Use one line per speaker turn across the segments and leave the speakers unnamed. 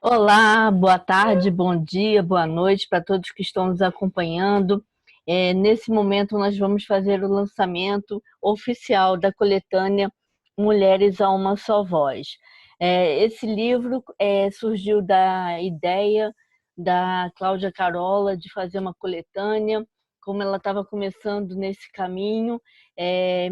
Olá, boa tarde, bom dia, boa noite para todos que estão nos acompanhando. Nesse momento, nós vamos fazer o lançamento oficial da coletânea Mulheres a uma Só Voz. Esse livro surgiu da ideia da Cláudia Carola de fazer uma coletânea. Como ela estava começando nesse caminho,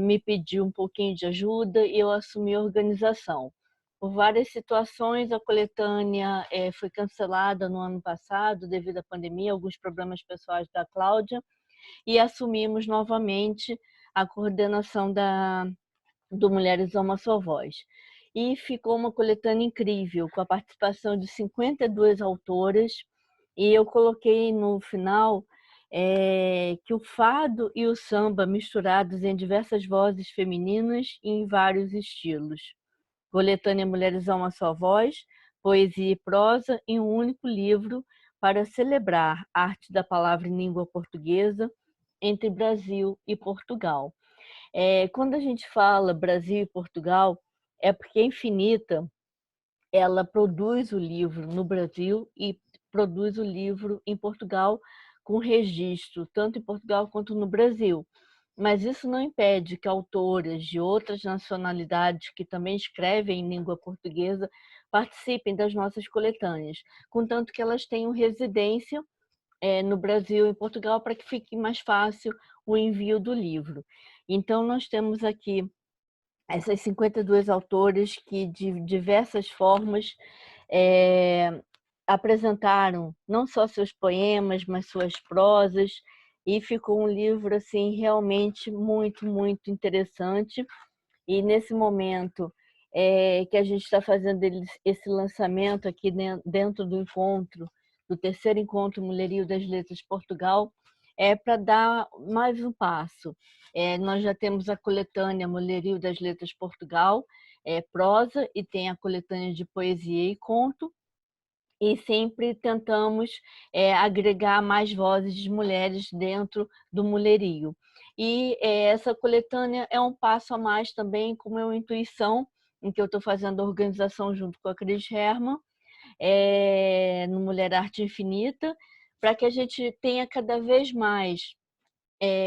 me pediu um pouquinho de ajuda e eu assumi a organização. Por várias situações, a coletânea foi cancelada no ano passado devido à pandemia, alguns problemas pessoais da Cláudia, e assumimos novamente a coordenação do Mulheres a uma Só Voz. E ficou uma coletânea incrível, com a participação de 52 autoras, e eu coloquei no final que o fado e o samba misturados em diversas vozes femininas e em vários estilos. Coletânea Mulheres a uma Só Voz, poesia e prosa em um único livro para celebrar a arte da palavra em língua portuguesa entre Brasil e Portugal. Quando a gente fala Brasil e Portugal, é porque a Infinita ela produz o livro no Brasil e produz o livro em Portugal com registro, tanto em Portugal quanto no Brasil. Mas isso não impede que autoras de outras nacionalidades que também escrevem em língua portuguesa participem das nossas coletâneas, contanto que elas tenham residência no Brasil e em Portugal para que fique mais fácil o envio do livro. Então, nós temos aqui essas 52 autores que, de diversas formas, é, apresentaram não só seus poemas, mas suas prosas, e ficou um livro assim realmente muito, muito interessante. E nesse momento que a gente está fazendo esse lançamento aqui dentro do encontro, do terceiro encontro Mulherio das Letras Portugal, é para dar mais um passo. Nós já temos a coletânea Mulherio das Letras Portugal, prosa, e tem a coletânea de poesia e conto, e sempre tentamos agregar mais vozes de mulheres dentro do mulherio. E essa coletânea é um passo a mais também com a minha intuição, em que eu estou fazendo a organização junto com a Cris Herman, no Mulher Arte Infinita, para que a gente tenha cada vez mais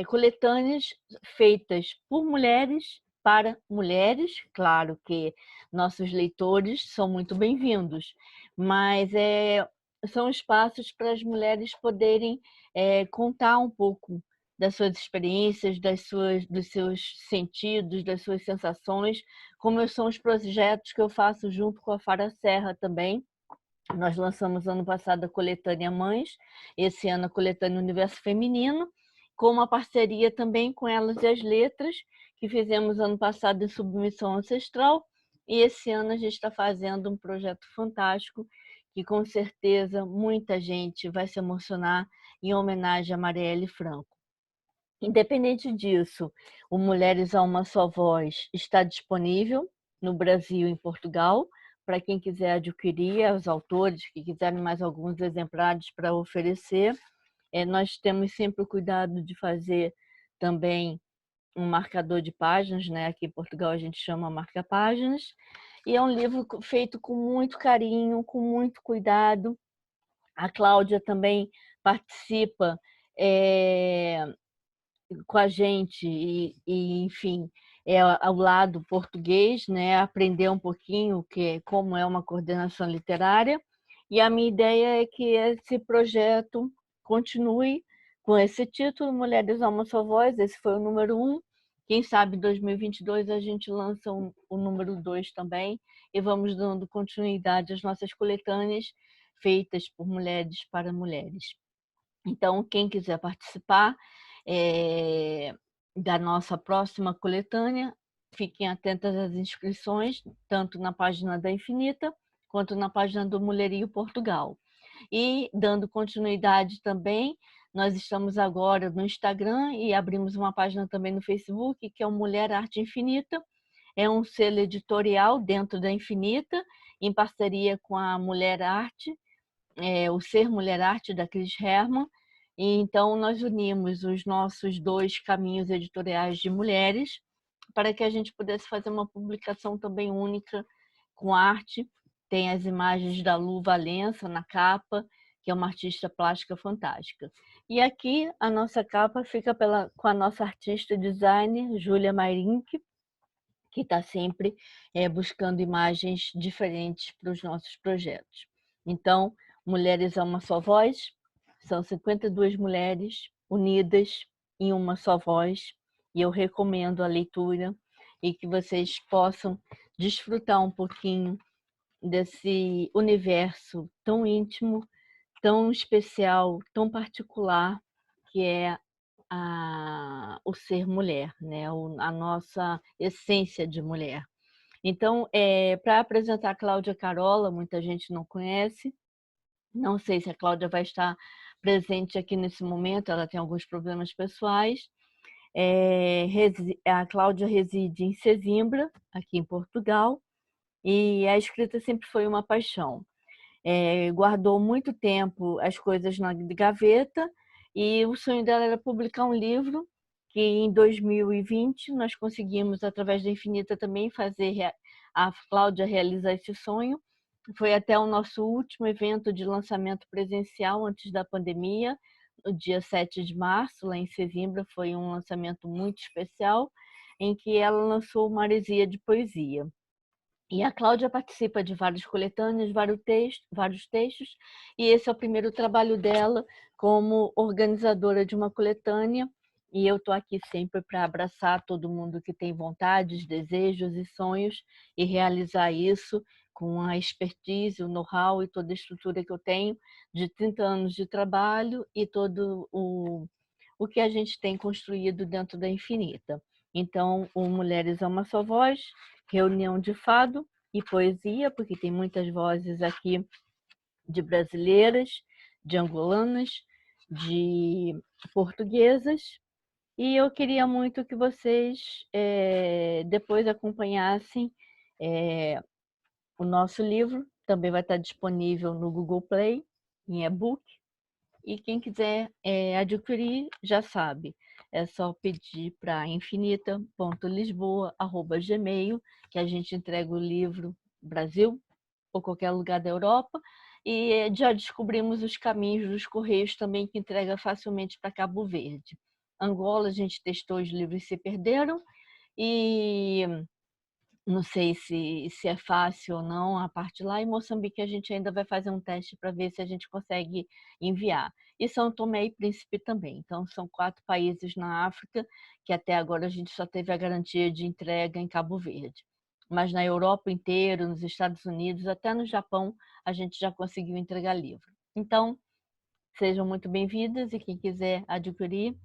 coletâneas feitas por mulheres, para mulheres. Claro que nossos leitores são muito bem-vindos, mas são espaços para as mulheres poderem contar um pouco das suas experiências, dos seus sentidos, das suas sensações, como são os projetos que eu faço junto com a Fara Serra também. Nós lançamos ano passado a coletânea Mães, esse ano a coletânea Universo Feminino, com uma parceria também com Elas e as Letras, que fizemos ano passado em Submissão Ancestral, e esse ano a gente está fazendo um projeto fantástico, que com certeza muita gente vai se emocionar, em homenagem a Marielle Franco. Independente disso, o Mulheres a uma Só Voz está disponível no Brasil e em Portugal, para quem quiser adquirir, os autores que quiserem mais alguns exemplares para oferecer. Nós temos sempre o cuidado de fazer também um marcador de páginas, né? Aqui em Portugal a gente chama marca-páginas, e é um livro feito com muito carinho, com muito cuidado. A Cláudia também participa com a gente enfim, ao lado português, né? Aprender um pouquinho como é uma coordenação literária. E a minha ideia é que esse projeto continue com esse título, Mulheres a uma Só Voz. Esse foi o número 1. Quem sabe em 2022 a gente lança o número 2 também, e vamos dando continuidade às nossas coletâneas feitas por mulheres para mulheres. Então, quem quiser participar da nossa próxima coletânea, fiquem atentas às inscrições, tanto na página da Infinita, quanto na página do Mulherio Portugal. E, dando continuidade também, nós estamos agora no Instagram e abrimos uma página também no Facebook, que é o Mulher Arte Infinita. É um selo editorial dentro da Infinita, em parceria com a Mulher Arte, o Ser Mulher Arte, da Cris Herman. E então nós unimos os nossos dois caminhos editoriais de mulheres para que a gente pudesse fazer uma publicação também única com arte tem as imagens da Lu Valença na capa, que é uma artista plástica fantástica. E aqui a nossa capa fica com a nossa artista designer, Júlia Mairink, que está sempre buscando imagens diferentes para os nossos projetos. Então, Mulheres a uma Só Voz, são 52 mulheres unidas em uma só voz, e eu recomendo a leitura e que vocês possam desfrutar um pouquinho desse universo tão íntimo, tão especial, tão particular, que é o ser mulher, né? A nossa essência de mulher. Então, para apresentar a Cláudia Carola, muita gente não conhece, não sei se a Cláudia vai estar presente aqui nesse momento, ela tem alguns problemas pessoais. A Cláudia reside em Sesimbra, aqui em Portugal, e a escrita sempre foi uma paixão. Guardou muito tempo as coisas na gaveta e o sonho dela era publicar um livro que em 2020 nós conseguimos, através da Infinita, também fazer a Cláudia realizar esse sonho. Foi até o nosso último evento de lançamento presencial antes da pandemia, no dia 7 de março, lá em Sesimbra, foi um lançamento muito especial, em que ela lançou uma Maresia de poesia. E a Cláudia participa de vários coletâneos, vários textos, e esse é o primeiro trabalho dela como organizadora de uma coletânea, e eu estou aqui sempre para abraçar todo mundo que tem vontades, desejos e sonhos, e realizar isso com a expertise, o know-how e toda a estrutura que eu tenho de 30 anos de trabalho e todo o que a gente tem construído dentro da Infinita. Então, o Mulheres a uma Só Voz, reunião de fado e poesia, porque tem muitas vozes aqui de brasileiras, de angolanas, de portuguesas, e eu queria muito que vocês depois acompanhassem o nosso livro, também vai estar disponível no Google Play, em e-book, e quem quiser adquirir já sabe, é só pedir para infinita.lisboa@gmail, que a gente entrega o livro Brasil ou qualquer lugar da Europa, e já descobrimos os caminhos dos Correios também, que entrega facilmente para Cabo Verde. Angola, a gente testou, os livros se perderam, e não sei se é fácil ou não a parte lá. Em Moçambique a gente ainda vai fazer um teste para ver se a gente consegue enviar. E São Tomé e Príncipe também. Então são 4 países na África que até agora a gente só teve a garantia de entrega em Cabo Verde. Mas na Europa inteira, nos Estados Unidos, até no Japão, a gente já conseguiu entregar livro. Então, sejam muito bem-vindas, e quem quiser adquirir,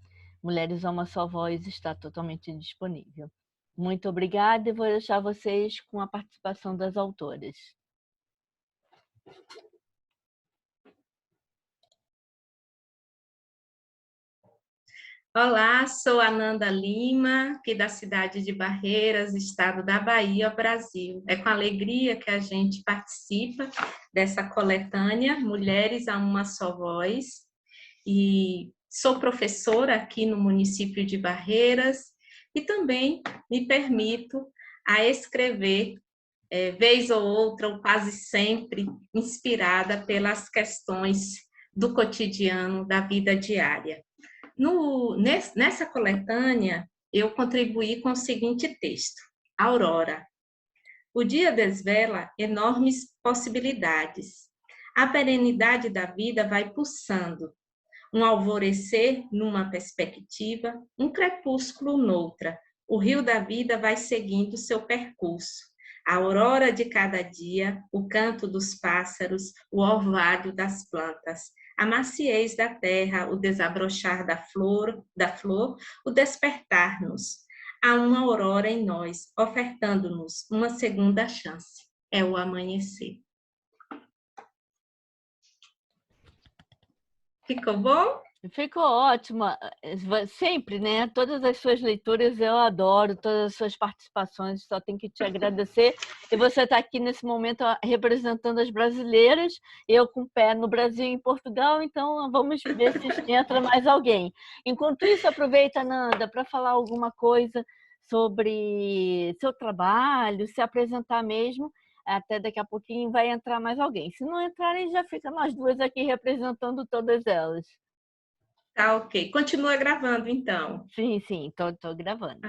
Mulheres a uma Só Voz está totalmente disponível. Muito obrigada, e vou deixar vocês com a participação das autoras.
Olá, sou Ananda Lima, aqui da cidade de Barreiras, estado da Bahia, Brasil. É com alegria que a gente participa dessa coletânea Mulheres a uma Só Voz. E sou professora aqui no município de Barreiras e também me permito a escrever, vez ou outra, ou quase sempre, inspirada pelas questões do cotidiano, da vida diária. Nessa coletânea, eu contribuí com o seguinte texto: Aurora. O dia desvela enormes possibilidades. A perenidade da vida vai pulsando. Um alvorecer numa perspectiva, um crepúsculo noutra. O rio da vida vai seguindo seu percurso. A aurora de cada dia, o canto dos pássaros, o orvalho das plantas, a maciez da terra, o desabrochar da flor, o despertar-nos. Há uma aurora em nós, ofertando-nos uma segunda chance. É o amanhecer. Ficou bom?
Ficou ótima, sempre, né? Todas as suas leituras eu adoro, todas as suas participações, só tenho que te agradecer. E você está aqui nesse momento representando as brasileiras, eu com o pé no Brasil e em Portugal, então vamos ver se entra mais alguém. Enquanto isso, aproveita, Nanda, para falar alguma coisa sobre seu trabalho, se apresentar mesmo. até daqui a pouquinho vai entrar mais alguém. Se não entrarem, já fica nós duas aqui representando todas elas.
Tá, ok. Continua gravando, então.
Sim, sim, tô gravando.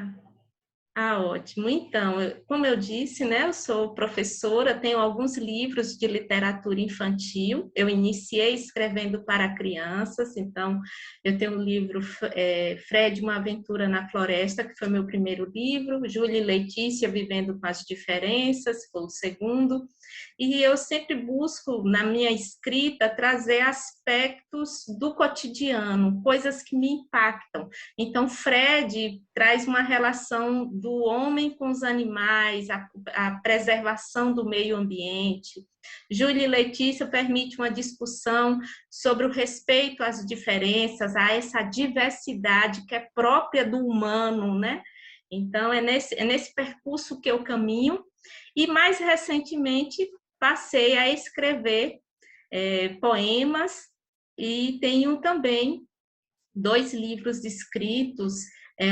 Ótimo. Então, como eu disse, né, eu sou professora, tenho alguns livros de literatura infantil. Eu iniciei escrevendo para crianças, então eu tenho o livro Fred, uma aventura na floresta, que foi meu primeiro livro, Júlia e Letícia, Vivendo com as Diferenças, foi o segundo. E eu sempre busco, na minha escrita, trazer aspectos do cotidiano, coisas que me impactam. Então, Fred traz uma relação do homem com os animais, a preservação do meio ambiente. Júlia e Letícia permite uma discussão sobre o respeito às diferenças, a essa diversidade que é própria do humano, né? Então, é nesse percurso que eu caminho. E, mais recentemente, passei a escrever poemas e tenho também 2 livros escritos,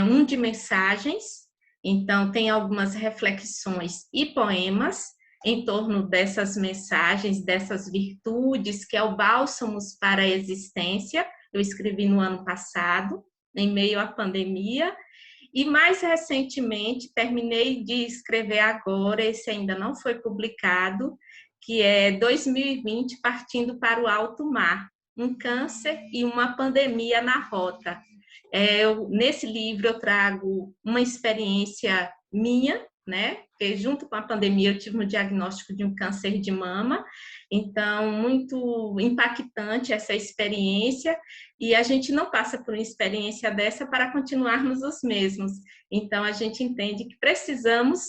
um de mensagens, então tem algumas reflexões e poemas em torno dessas mensagens, dessas virtudes, que é o Bálsamos para a Existência. Eu escrevi no ano passado, em meio à pandemia, e mais recentemente terminei de escrever agora, esse ainda não foi publicado, que é 2020 Partindo para o Alto Mar, um câncer e uma pandemia na rota. Nesse livro eu trago uma experiência minha, né? Porque junto com a pandemia eu tive um diagnóstico de um câncer de mama, então muito impactante essa experiência, e a gente não passa por uma experiência dessa para continuarmos os mesmos. Então a gente entende que precisamos,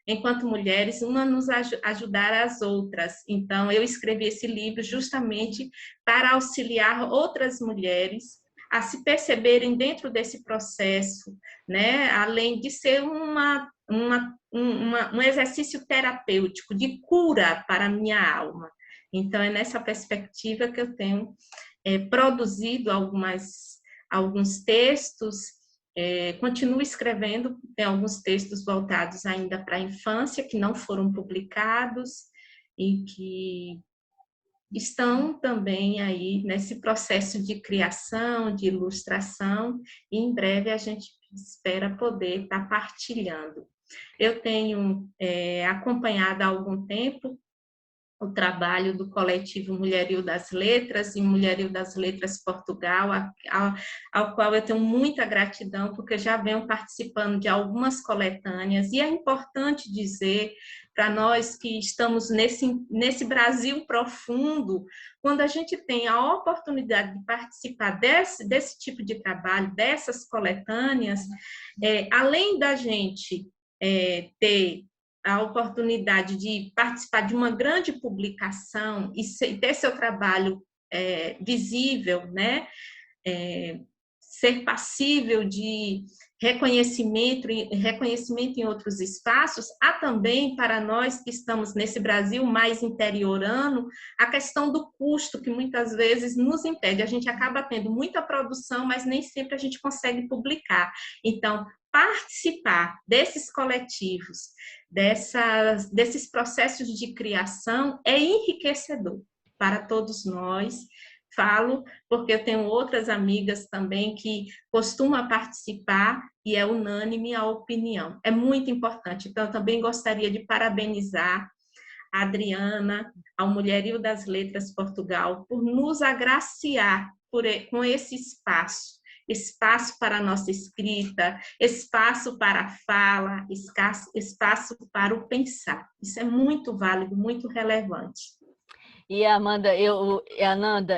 enquanto mulheres, uma nos ajudar as outras. Então eu escrevi esse livro justamente para auxiliar outras mulheres a se perceberem dentro desse processo, né? Além de ser um exercício terapêutico de cura para a minha alma. Então, é nessa perspectiva que eu tenho produzido alguns textos, continuo escrevendo, tem alguns textos voltados ainda para a infância, que não foram publicados e que estão também aí nesse processo de criação, de ilustração, e em breve a gente espera poder estar partilhando. Eu tenho acompanhado há algum tempo o trabalho do coletivo Mulherio das Letras e Mulherio das Letras Portugal, ao qual eu tenho muita gratidão, porque já venho participando de algumas coletâneas, e é importante dizer para nós que estamos nesse Brasil profundo, quando a gente tem a oportunidade de participar desse tipo de trabalho, dessas coletâneas, além da gente ter a oportunidade de participar de uma grande publicação e ter seu trabalho visível, né? Ser passível de reconhecimento em outros espaços, há também, para nós que estamos nesse Brasil mais interiorano, a questão do custo, que muitas vezes nos impede. A gente acaba tendo muita produção, mas nem sempre a gente consegue publicar. Então, participar desses coletivos, desses processos de criação é enriquecedor para todos nós. Falo porque eu tenho outras amigas também que costumam participar e é unânime a opinião. É muito importante. Então, eu também gostaria de parabenizar a Adriana, ao Mulherio das Letras Portugal, por nos agraciar com esse espaço para a nossa escrita, espaço para a fala, espaço para o pensar. Isso é muito válido, muito relevante.
E Ananda,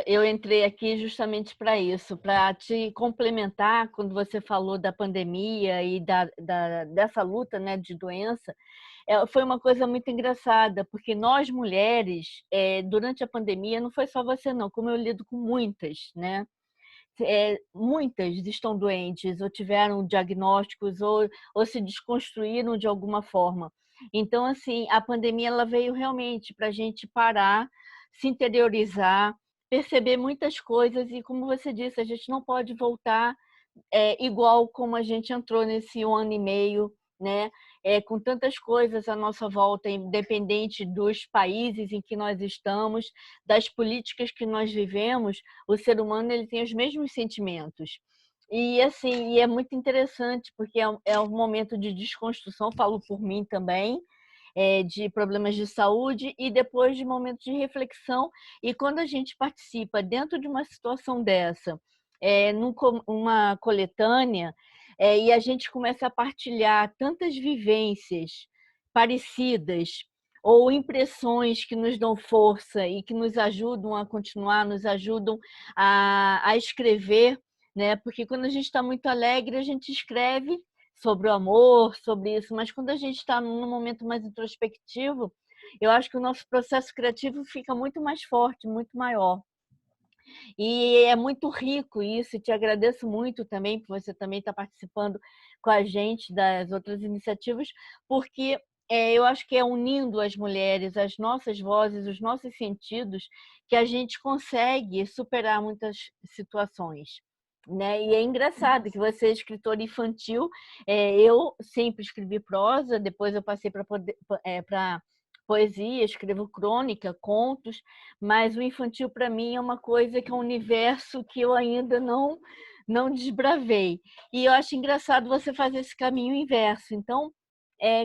eu entrei aqui justamente para isso, para te complementar quando você falou da pandemia e dessa luta, né, de doença. Foi uma coisa muito engraçada, porque nós mulheres, durante a pandemia, não foi só você não, como eu lido com muitas, né? Muitas estão doentes, ou tiveram diagnósticos, ou se desconstruíram de alguma forma. Então, assim, a pandemia ela veio realmente para a gente parar, se interiorizar, perceber muitas coisas, e como você disse, a gente não pode voltar igual como a gente entrou nesse 1 ano e meio, né? com tantas coisas à nossa volta, independente dos países em que nós estamos, das políticas que nós vivemos, o ser humano ele tem os mesmos sentimentos. E assim, é muito interessante, porque é um momento de desconstrução, falo por mim também, de problemas de saúde e depois de momentos de reflexão. E quando a gente participa dentro de uma situação dessa, numa coletânea, e a gente começa a partilhar tantas vivências parecidas ou impressões que nos dão força e que nos ajudam a continuar, nos ajudam a escrever, né? Porque quando a gente está muito alegre, a gente escreve sobre o amor, sobre isso, mas quando a gente está num momento mais introspectivo, eu acho que o nosso processo criativo fica muito mais forte, muito maior. E é muito rico isso, e te agradeço muito também, por você também estar participando com a gente das outras iniciativas, porque eu acho que é unindo as mulheres, as nossas vozes, os nossos sentidos, que a gente consegue superar muitas situações. Né? E é engraçado que você é escritora infantil, eu sempre escrevi prosa, depois eu passei para poesia, escrevo crônica, contos, mas o infantil para mim é uma coisa que é um universo que eu ainda não desbravei. E eu acho engraçado você fazer esse caminho inverso. Então,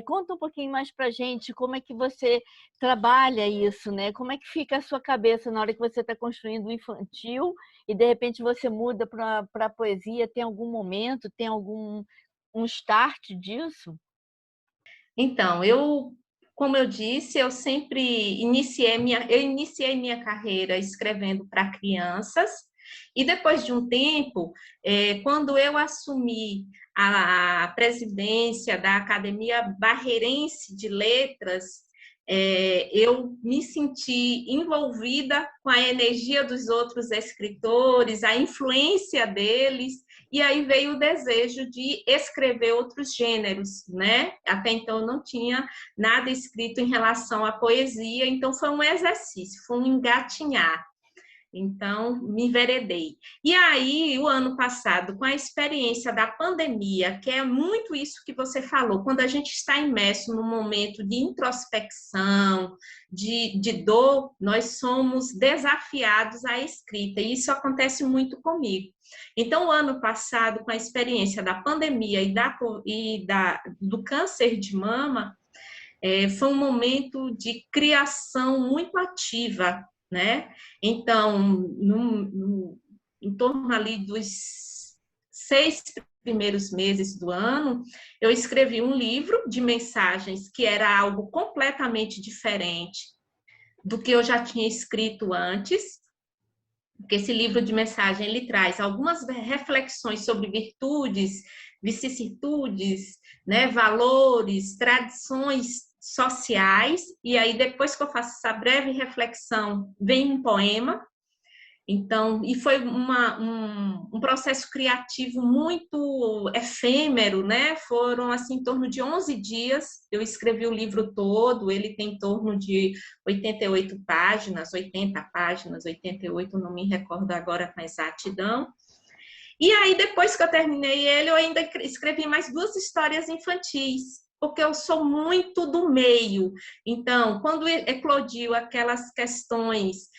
conta um pouquinho mais para a gente como é que você trabalha isso, né? Como é que fica a sua cabeça na hora que você está construindo o infantil e de repente você muda para a poesia? Tem algum momento, tem algum um start disso?
Então, como eu disse, eu sempre iniciei minha carreira escrevendo para crianças, e depois de um tempo, quando eu assumi a presidência da Academia Barreirense de Letras, eu me senti envolvida com a energia dos outros escritores, a influência deles, e aí veio o desejo de escrever outros gêneros, né? Até então eu não tinha nada escrito em relação à poesia, então foi um exercício, foi um engatinhar. Então, me enveredei. E aí, o ano passado, com a experiência da pandemia, que é muito isso que você falou, quando a gente está imerso num momento de introspecção, de dor, nós somos desafiados à escrita, e isso acontece muito comigo. Então, o ano passado, com a experiência da pandemia do câncer de mama, foi um momento de criação muito ativa, né? Então, em torno ali dos 6 primeiros meses do ano, eu escrevi um livro de mensagens que era algo completamente diferente do que eu já tinha escrito antes, porque esse livro de mensagem ele traz algumas reflexões sobre virtudes, vicissitudes, né, valores, tradições sociais, e aí depois que eu faço essa breve reflexão, vem um poema. Então, e foi um processo criativo muito efêmero, né? Foram, assim, em torno de 11 dias, eu escrevi o livro todo, ele tem em torno de 88 páginas, 80 páginas, 88, não me recordo agora com exatidão. E aí, depois que eu terminei ele, eu ainda escrevi mais 2 histórias infantis, porque eu sou muito do meio. Então, quando eclodiu aquelas questões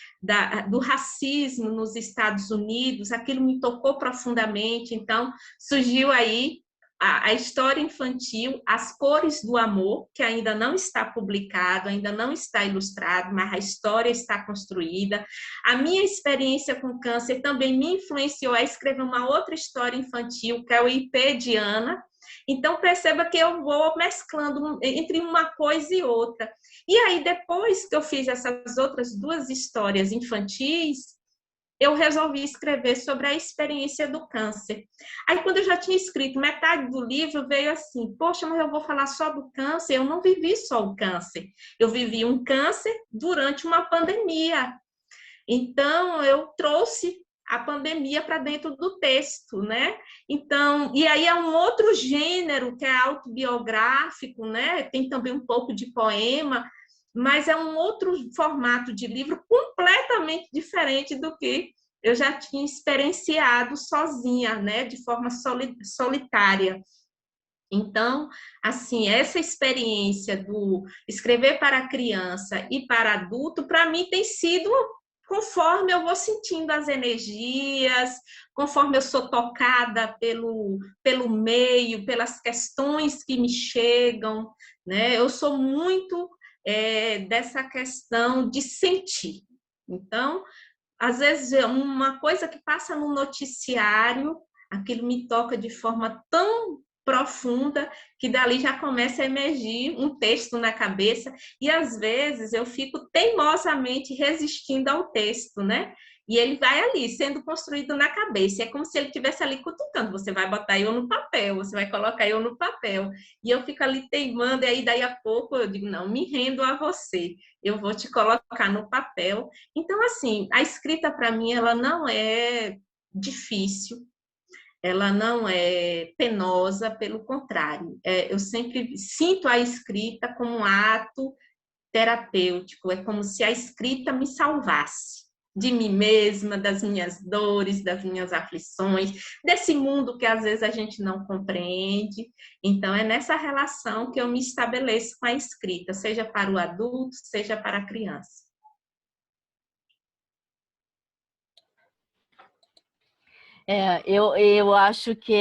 do racismo nos Estados Unidos, aquilo me tocou profundamente. Então, surgiu aí a história infantil, As Cores do Amor, que ainda não está publicado, ainda não está ilustrado, mas a história está construída. A minha experiência com câncer também me influenciou a escrever uma outra história infantil, que é o IP de Ana. Então, perceba que eu vou mesclando entre uma coisa e outra. E aí, depois que eu fiz essas outras 2 histórias infantis, eu resolvi escrever sobre a experiência do câncer. Aí, quando eu já tinha escrito metade do livro, veio assim, poxa, mas eu vou falar só do câncer? Eu não vivi só o câncer. Eu vivi um câncer durante uma pandemia. Então, eu trouxe a pandemia para dentro do texto, né? Então, e aí é um outro gênero que é autobiográfico, né? Tem também um pouco de poema, mas é um outro formato de livro completamente diferente do que eu já tinha experienciado sozinha, né? De forma solitária. Então, assim, essa experiência do escrever para criança e para adulto, para mim tem sido conforme eu vou sentindo as energias, conforme eu sou tocada pelo meio, pelas questões que me chegam, né? Eu sou muito dessa questão de sentir. Então, às vezes, uma coisa que passa no noticiário, aquilo me toca de forma tão profunda que dali já começa a emergir um texto na cabeça e às vezes eu fico teimosamente resistindo ao texto, né? E ele vai ali sendo construído na cabeça. É como se ele estivesse ali cutucando. Você vai botar eu no papel, você vai colocar eu no papel. E eu fico ali teimando, e aí daí a pouco eu digo, não, me rendo a você. Eu vou te colocar no papel. Então, assim, a escrita para mim, ela não é difícil, ela não é penosa, pelo contrário. Eu sempre sinto a escrita como um ato terapêutico, é como se a escrita me salvasse de mim mesma, das minhas dores, das minhas aflições, desse mundo que às vezes a gente não compreende. Então, é nessa relação que eu me estabeleço com a escrita, seja para o adulto, seja para a criança.
Eu acho que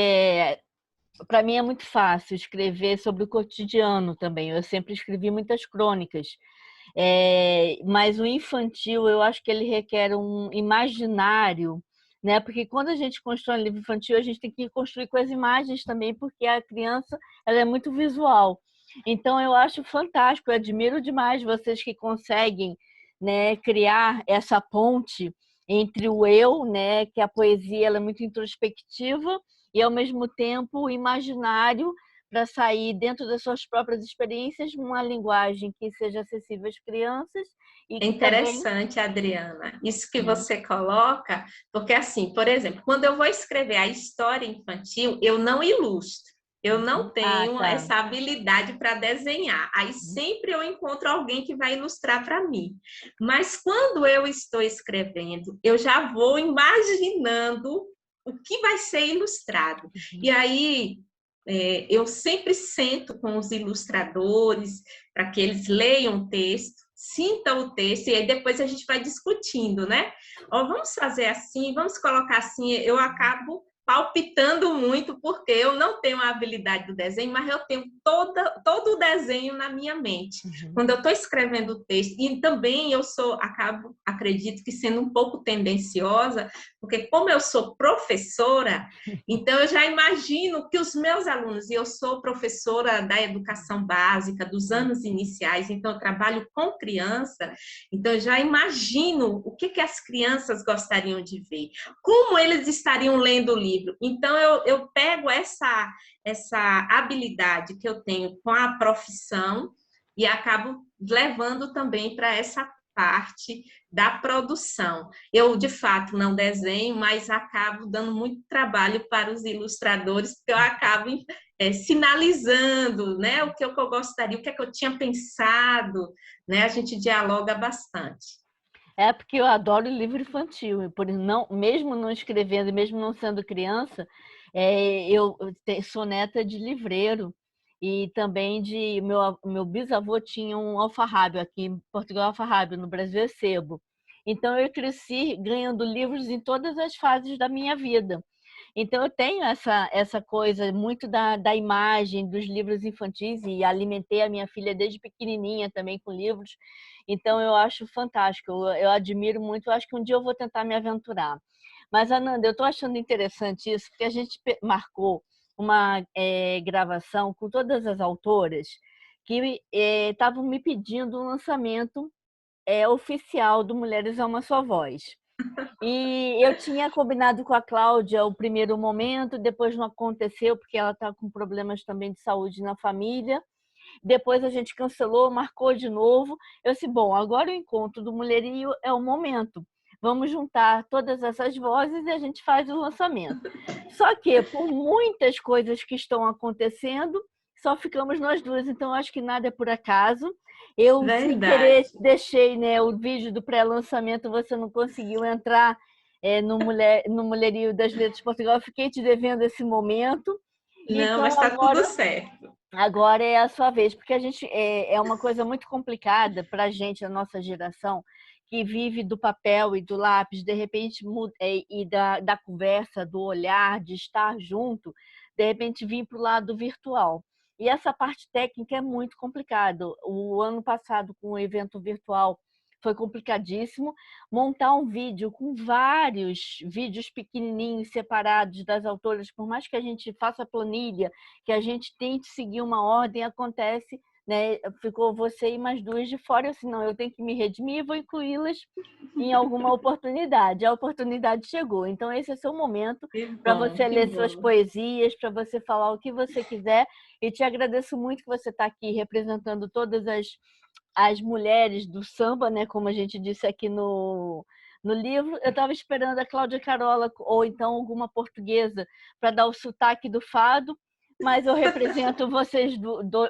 para mim é muito fácil escrever sobre o cotidiano também. Eu sempre escrevi muitas crônicas. Mas o infantil, eu acho que ele requer um imaginário, né? Porque quando a gente constrói um livro infantil, a gente tem que construir com as imagens também, porque a criança ela é muito visual. Então, eu acho fantástico, eu admiro demais vocês que conseguem, né, criar essa ponte entre o eu, né, que a poesia ela é muito introspectiva, e ao mesmo tempo o imaginário para sair dentro das suas próprias experiências, uma linguagem que seja acessível às crianças e
É
que também...
interessante, Adriana, isso que você coloca, porque assim, por exemplo, quando eu vou escrever a história infantil, eu não ilustro. Eu não
Ah,
tenho
tá.
essa habilidade para desenhar. Aí sempre eu encontro alguém que vai ilustrar para mim. Mas quando eu estou escrevendo, eu já vou imaginando o que vai ser ilustrado. E aí eu sempre sento com os ilustradores para que eles leiam o texto, sintam o texto, e aí depois a gente vai discutindo, né? Ó, vamos fazer assim, vamos colocar assim. Eu acabo palpitando muito, porque eu não tenho a habilidade do desenho, mas eu tenho todo o desenho na minha mente. Quando eu estou escrevendo o texto, e também acredito que sendo um pouco tendenciosa, porque como eu sou professora, então eu já imagino que os meus alunos, e eu sou professora da educação básica, dos anos iniciais, então eu trabalho com criança, então eu já imagino o que as crianças gostariam de ver, como eles estariam lendo o livro. Então, eu pego essa habilidade que eu tenho com a profissão e acabo levando também para essa parte da produção. Eu, de fato, não desenho, mas acabo dando muito trabalho para os ilustradores, porque eu acabo sinalizando, né, o que eu gostaria, o que é que eu tinha pensado, né? A gente dialoga bastante.
É porque eu adoro livro infantil, e por não, mesmo não escrevendo, mesmo não sendo criança, eu sou neta de livreiro e também de meu bisavô tinha um alfarrábio aqui em Portugal, alfarrábio, no Brasil é sebo. Então eu cresci ganhando livros em todas as fases da minha vida. Então eu tenho essa coisa muito da imagem dos livros infantis e alimentei a minha filha desde pequenininha também com livros. Então eu acho fantástico, eu admiro muito, eu acho que um dia eu vou tentar me aventurar. Mas, Ananda, eu estou achando interessante isso, porque a gente marcou uma gravação com todas as autoras que estavam me pedindo um lançamento oficial do Mulheres a uma Só Voz. E eu tinha combinado com a Cláudia o primeiro momento, depois não aconteceu, porque ela está com problemas também de saúde na família. Depois a gente cancelou, marcou de novo. Eu disse, bom, agora o encontro do Mulherio é o momento. Vamos juntar todas essas vozes e a gente faz o lançamento. Só que, por muitas coisas que estão acontecendo, só ficamos nós duas, então acho que nada é por acaso. Eu, sem querer,
Verdade.
deixei, né, o vídeo do pré-lançamento, você não conseguiu entrar no Mulherio das Letras de Portugal. Eu fiquei te devendo esse momento.
Não, mas
Então,
está tudo certo.
agora é a sua vez, porque a gente é uma coisa muito complicada para a gente, a nossa geração, que vive do papel e do lápis, de repente, e da conversa, do olhar, de estar junto, de repente vir para o lado virtual. E essa parte técnica é muito complicado. O ano passado, com o evento virtual, foi complicadíssimo. Montar um vídeo com vários vídeos pequenininhos, separados das autoras, por mais que a gente faça planilha, que a gente tente seguir uma ordem, acontece, né? Ficou você e mais duas de fora, assim, não, eu tenho que me redimir e vou incluí-las em alguma oportunidade. A oportunidade chegou. Então, esse é o seu momento
Que
para
bom,
você
que
ler suas
bom.
poesias, para você falar o que você quiser. E te agradeço muito que você está aqui representando todas as mulheres do samba, né? Como a gente disse aqui no livro. Eu estava esperando a Cláudia Carola ou então alguma portuguesa para dar o sotaque do fado, mas eu represento vocês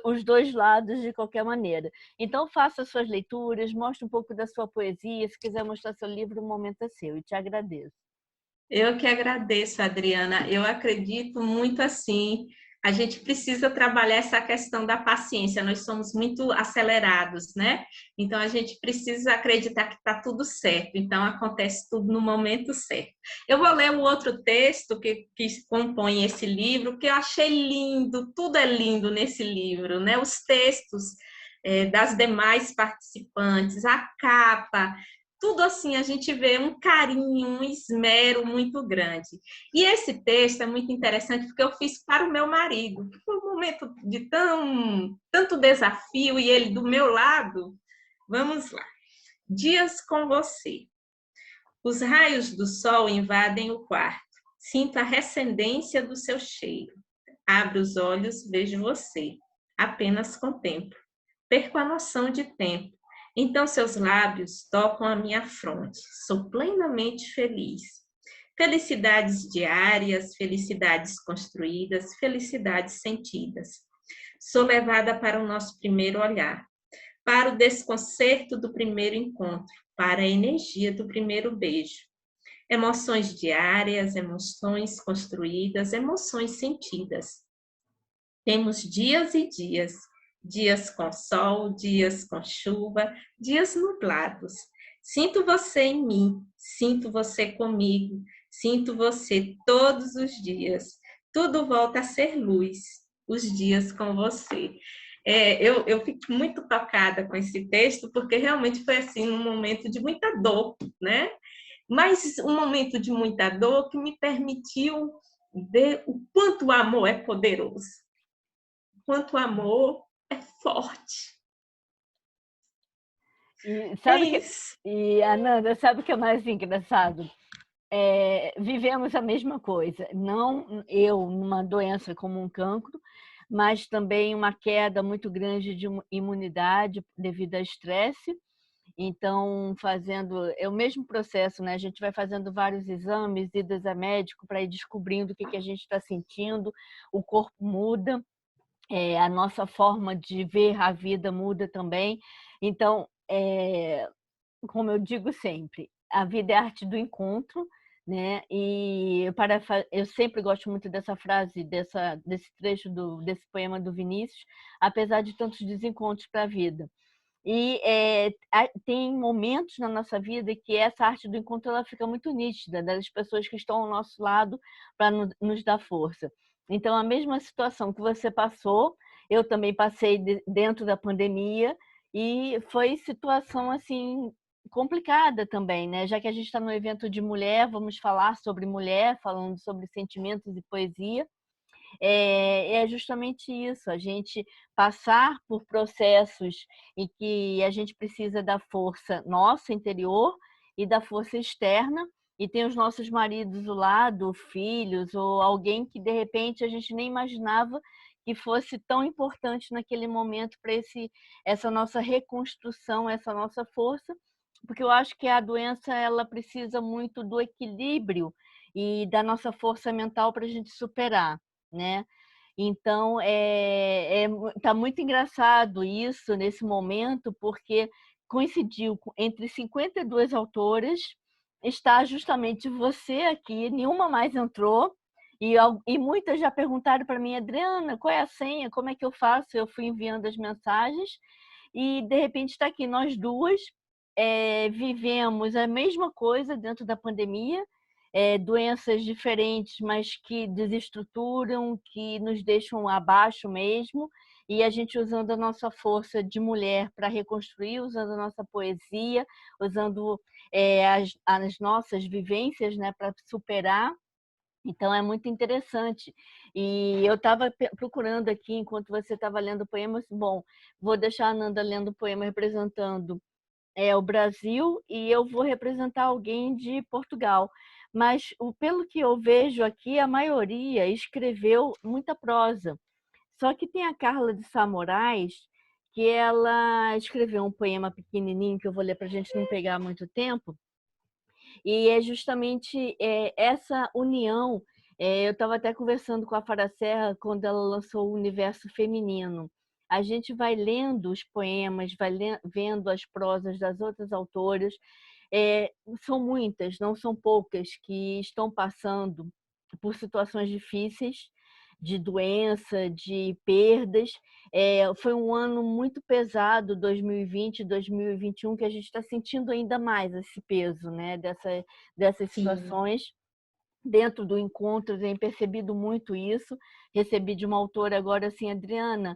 os dois lados de qualquer maneira. Então, faça suas leituras, mostre um pouco da sua poesia. Se quiser mostrar seu livro, o momento é seu. E te agradeço.
Eu que agradeço, Adriana. Eu acredito muito assim. A gente precisa trabalhar essa questão da paciência. Nós somos muito acelerados, né? Então a gente precisa acreditar que está tudo certo. Então acontece tudo no momento certo. Eu vou ler o outro texto que compõe esse livro, que eu achei lindo. Tudo é lindo nesse livro, né? Os textos das demais participantes, a capa, tudo assim, a gente vê um carinho, um esmero muito grande. E esse texto é muito interessante porque eu fiz para o meu marido, que foi um momento de tanto desafio e ele do meu lado. Vamos lá. Dias com você. Os raios do sol invadem o quarto. Sinto a recendência do seu cheiro. Abro os olhos, vejo você. Apenas contemplo. Perco a noção de tempo. Então seus lábios tocam a minha fronte. Sou plenamente feliz. Felicidades diárias, felicidades construídas, felicidades sentidas. Sou levada para o nosso primeiro olhar, para o desconcerto do primeiro encontro, para a energia do primeiro beijo. Emoções diárias, emoções construídas, emoções sentidas. Temos dias e dias, dias com sol, dias com chuva, dias nublados. Sinto você em mim, sinto você comigo, sinto você todos os dias. Tudo volta a ser luz, os dias com você. Eu fico muito tocada com esse texto, porque realmente foi assim um momento de muita dor, né? Mas um momento de muita dor que me permitiu ver o quanto o amor é poderoso, quanto o amor é forte.
E
É
sabe que
isso.
e Ananda, sabe o que é mais engraçado? Vivemos a mesma coisa. Não eu numa doença como um cancro, mas também uma queda muito grande de imunidade devido a estresse. Então, fazendo é o mesmo processo, né? A gente vai fazendo vários exames, idas a médico para ir descobrindo o que a gente está sentindo, o corpo muda, a nossa forma de ver a vida muda também. Então, como eu digo sempre, a vida é a arte do encontro, né? E eu sempre gosto muito dessa frase, desse trecho desse poema do Vinícius, apesar de tantos desencontros para a vida. E tem momentos na nossa vida que essa arte do encontro ela fica muito nítida, das pessoas que estão ao nosso lado para nos dar força. Então, a mesma situação que você passou, eu também passei dentro da pandemia, e foi situação assim complicada também, né? Já que a gente está no evento de mulher, vamos falar sobre mulher, falando sobre sentimentos e poesia. É justamente isso, a gente passar por processos em que a gente precisa da força nossa interior e da força externa, e tem os nossos maridos do lado, filhos, ou alguém que de repente a gente nem imaginava que fosse tão importante naquele momento para essa nossa reconstrução, essa nossa força, porque eu acho que a doença ela precisa muito do equilíbrio e da nossa força mental para a gente superar, né? Então, tá muito engraçado isso nesse momento, porque coincidiu entre 52 autoras, está justamente você aqui, nenhuma mais entrou, E muitas já perguntaram para mim, Adriana, qual é a senha? Como é que eu faço? Eu fui enviando as mensagens e, de repente, está aqui nós duas, vivemos a mesma coisa dentro da pandemia, doenças diferentes, mas que desestruturam, que nos deixam abaixo mesmo, e a gente usando a nossa força de mulher para reconstruir, usando a nossa poesia, usando as nossas vivências, né, para superar. Então, é muito interessante. E eu estava procurando aqui, enquanto você estava lendo o poema, bom, vou deixar a Nanda lendo o poema representando o Brasil e eu vou representar alguém de Portugal. Mas, pelo que eu vejo aqui, a maioria escreveu muita prosa. Só que tem a Carla de Samorais, que ela escreveu um poema pequenininho, que eu vou ler para a gente não pegar muito tempo, e é justamente essa união. Eu estava até conversando com a Fara Serra quando ela lançou o Universo Feminino. A gente vai lendo os poemas, vai vendo as prosas das outras autoras. São muitas, não são poucas, que estão passando por situações difíceis, de doença, de perdas. Foi um ano muito pesado, 2020, 2021, que a gente está sentindo ainda mais esse peso, né, dessas
Sim.
situações. Dentro do encontro, eu tenho percebido muito isso. Recebi de uma autora agora assim, Adriana,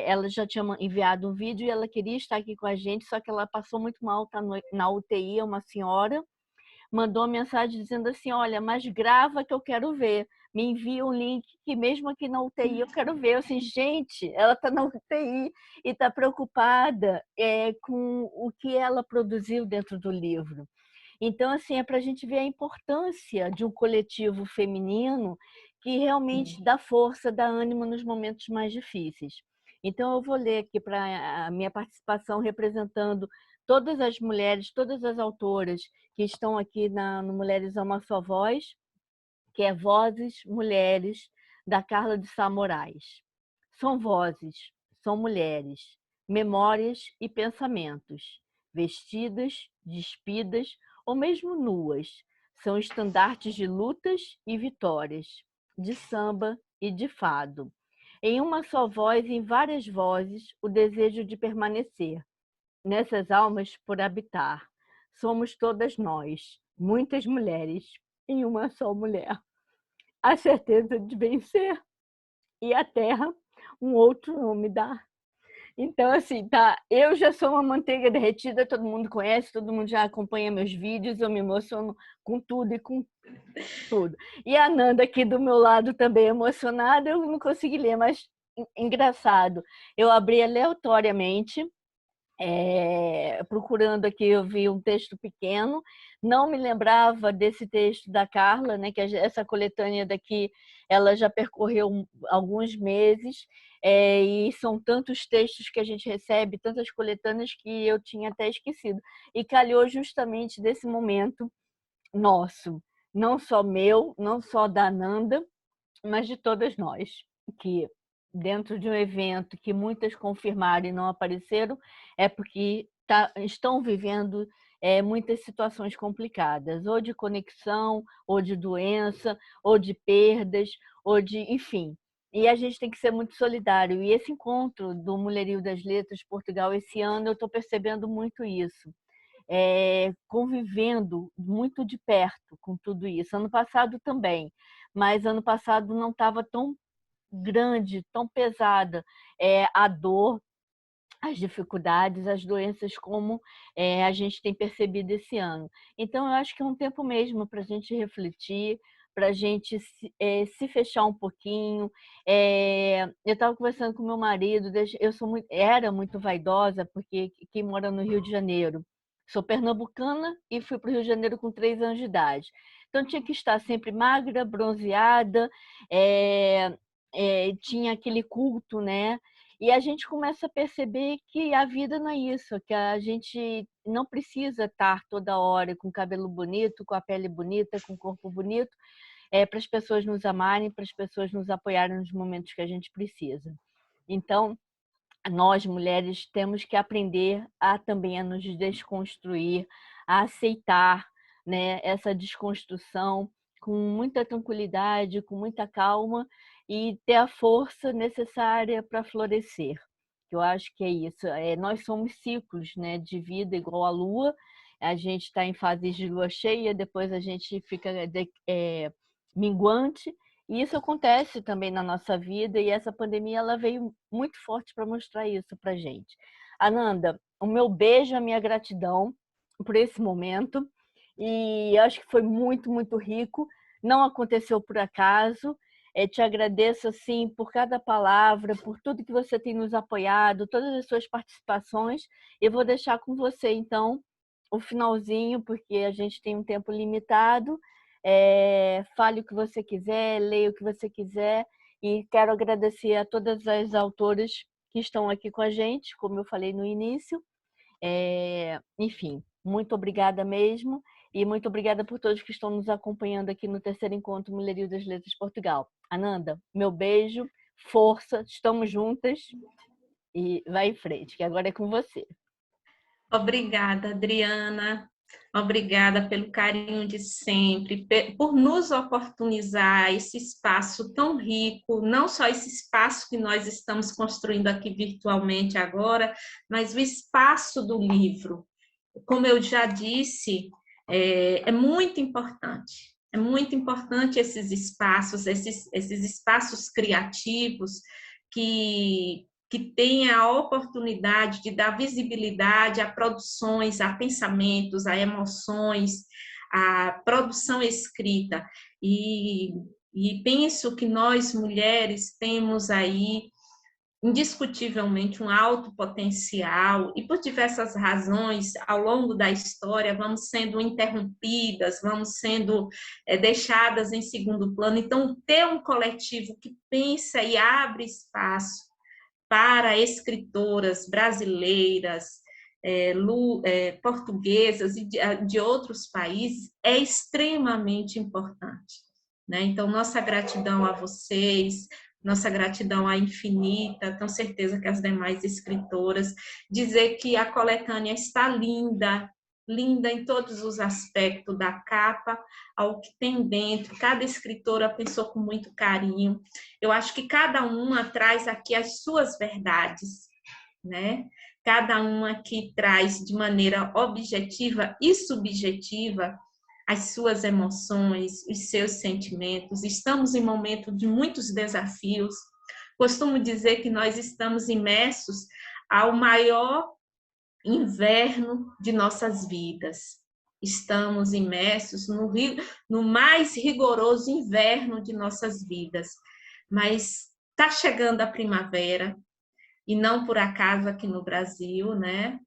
ela já tinha enviado um vídeo e ela queria estar aqui com a gente, só que ela passou muito mal, tá na UTI, é uma senhora, mandou uma mensagem dizendo assim, olha, mas grava que eu quero ver, me envia um link que mesmo aqui na UTI eu quero ver. Eu assim, gente, ela está na UTI e está preocupada com o que ela produziu dentro do livro. Então, assim, é para a gente ver a importância de um coletivo feminino que realmente dá força, dá ânimo nos momentos mais difíceis. Então, eu vou ler aqui para a minha participação representando todas as mulheres, todas as autoras que estão aqui no Mulheres a uma Só Voz, que é Vozes Mulheres, da Carla de Sá Moraes. São vozes, são mulheres, memórias e pensamentos, vestidas, despidas ou mesmo nuas. São estandartes de lutas e vitórias, de samba e de fado. Em uma só voz, em várias vozes, o desejo de permanecer. Nessas almas por habitar. Somos todas nós, muitas mulheres, em uma só mulher. A certeza de vencer e a terra um outro nome dá. Então, assim, tá, eu já sou uma manteiga derretida, todo mundo conhece, todo mundo já acompanha meus vídeos, eu me emociono com tudo e com tudo. E a Nanda aqui do meu lado também emocionada, eu não consegui ler, mas engraçado. Eu abri aleatoriamente, procurando aqui, eu vi um texto pequeno, não me lembrava desse texto da Carla, né, que essa coletânea daqui ela já percorreu alguns meses, e são tantos textos que a gente recebe, tantas coletâneas que eu tinha até esquecido. E calhou justamente desse momento nosso, não só meu, não só da Nanda, mas de todas nós, que dentro de um evento que muitas confirmaram e não apareceram, é porque estão vivendo muitas situações complicadas, ou de conexão, ou de doença, ou de perdas, ou de, enfim. E a gente tem que ser muito solidário. E esse encontro do Mulherio das Letras Portugal esse ano, eu estou percebendo muito isso. Convivendo muito de perto com tudo isso. Ano passado também, mas ano passado não estava tão grande, tão pesada a dor, as dificuldades, as doenças como a gente tem percebido esse ano. Então, eu acho que é um tempo mesmo para a gente refletir, para a gente se fechar um pouquinho. Eu estava conversando com meu marido, eu era muito vaidosa, porque quem mora no Rio de Janeiro, sou pernambucana e fui para o Rio de Janeiro com 3 anos de idade. Então, tinha que estar sempre magra, bronzeada, tinha aquele culto, né? E a gente começa a perceber que a vida não é isso, que a gente não precisa estar toda hora com o cabelo bonito, com a pele bonita, com o corpo bonito, para as pessoas nos amarem, para as pessoas nos apoiarem nos momentos que a gente precisa. Então, nós mulheres temos que aprender também a nos desconstruir, a aceitar, né, essa desconstrução, com muita tranquilidade, com muita calma e ter a força necessária para florescer. Eu acho que é isso. Nós somos ciclos, né, de vida igual a lua. A gente está em fases de lua cheia, depois a gente fica minguante. E isso acontece também na nossa vida e essa pandemia ela veio muito forte para mostrar isso para gente. Ananda, o meu beijo, a minha gratidão por esse momento e acho que foi muito, muito rico. Não aconteceu por acaso. Te agradeço assim por cada palavra, por tudo que você tem nos apoiado, todas as suas participações. Eu vou deixar com você então o finalzinho, porque a gente tem um tempo limitado. Fale o que você quiser, leia o que você quiser. E quero agradecer a todas as autoras que estão aqui com a gente, como eu falei no início. Enfim, muito obrigada mesmo. E muito obrigada por todos que estão nos acompanhando aqui no terceiro encontro Mulherio das Letras Portugal. Ananda, meu beijo, força, estamos juntas e vai em frente, que agora é com você.
Obrigada, Adriana. Obrigada pelo carinho de sempre, por nos oportunizar esse espaço tão rico, não só esse espaço que nós estamos construindo aqui virtualmente agora, mas o espaço do livro. Como eu já disse, é muito importante. É muito importante esses espaços, esses espaços criativos que têm a oportunidade de dar visibilidade a produções, a pensamentos, a emoções, a produção escrita. E penso que nós, mulheres, temos aí indiscutivelmente um alto potencial e por diversas razões ao longo da história vamos sendo interrompidas, vamos sendo deixadas em segundo plano. Então, ter um coletivo que pensa e abre espaço para escritoras brasileiras, portuguesas e de outros países é extremamente importante, né? Então, nossa gratidão a vocês, nossa gratidão à Infinita, tenho certeza que as demais escritoras, dizer que a coletânea está linda, linda em todos os aspectos, da capa ao que tem dentro, cada escritora pensou com muito carinho. Eu acho que cada uma traz aqui as suas verdades, né? Cada uma aqui traz de maneira objetiva e subjetiva as suas emoções, os seus sentimentos. Estamos em momento de muitos desafios. Costumo dizer que nós estamos imersos ao maior inverno de nossas vidas. Estamos imersos no mais rigoroso inverno de nossas vidas. Mas está chegando a primavera, e não por acaso aqui no Brasil, né?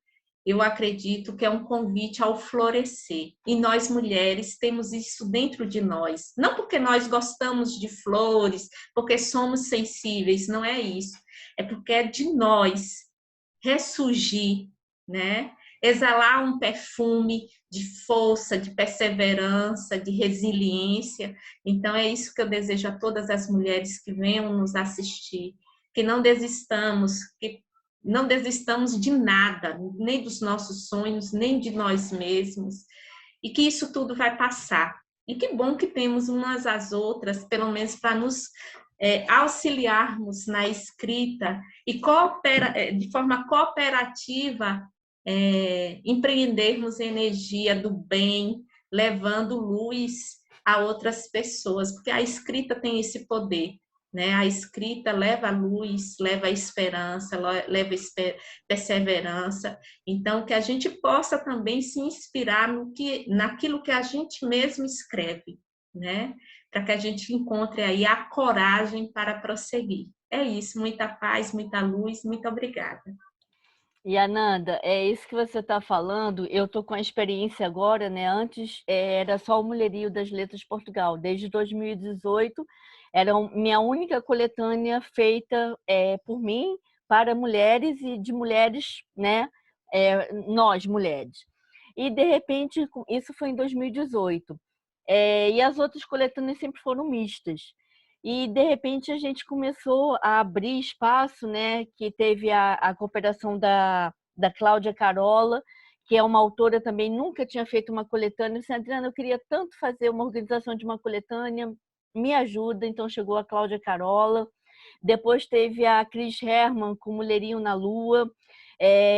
Eu acredito que é um convite ao florescer. E nós, mulheres, temos isso dentro de nós. Não porque nós gostamos de flores, porque somos sensíveis, não é isso. É porque é de nós ressurgir, né? Exalar um perfume de força, de perseverança, de resiliência. Então, é isso que eu desejo a todas as mulheres que venham nos assistir, que não desistamos de nada, nem dos nossos sonhos, nem de nós mesmos, e que isso tudo vai passar. E que bom que temos umas às outras, pelo menos para nos auxiliarmos na escrita e de forma cooperativa empreendermos energia do bem, levando luz a outras pessoas, porque a escrita tem esse poder, né? A escrita leva a luz, leva a esperança, leva perseverança. Então, que a gente possa também se inspirar naquilo que a gente mesmo escreve, né? Para que a gente encontre aí a coragem para prosseguir. É isso, muita paz, muita luz, muito obrigada.
E Ananda, é isso que você está falando. Eu estou com a experiência agora, né? Antes era só o Mulherio das Letras Portugal. Desde 2018, era minha única coletânea feita por mim, para mulheres e de mulheres, né? Nós, mulheres. E, de repente, isso foi em 2018. E as outras coletâneas sempre foram mistas. E, de repente, a gente começou a abrir espaço, né? Que teve a cooperação da Cláudia Carola, que é uma autora também, nunca tinha feito uma coletânea. Eu disse, Adriana, eu queria tanto fazer uma organização de uma coletânea, me ajuda. Então chegou a Cláudia Carola, depois teve a Cris Herman com Mulherinho na Lua,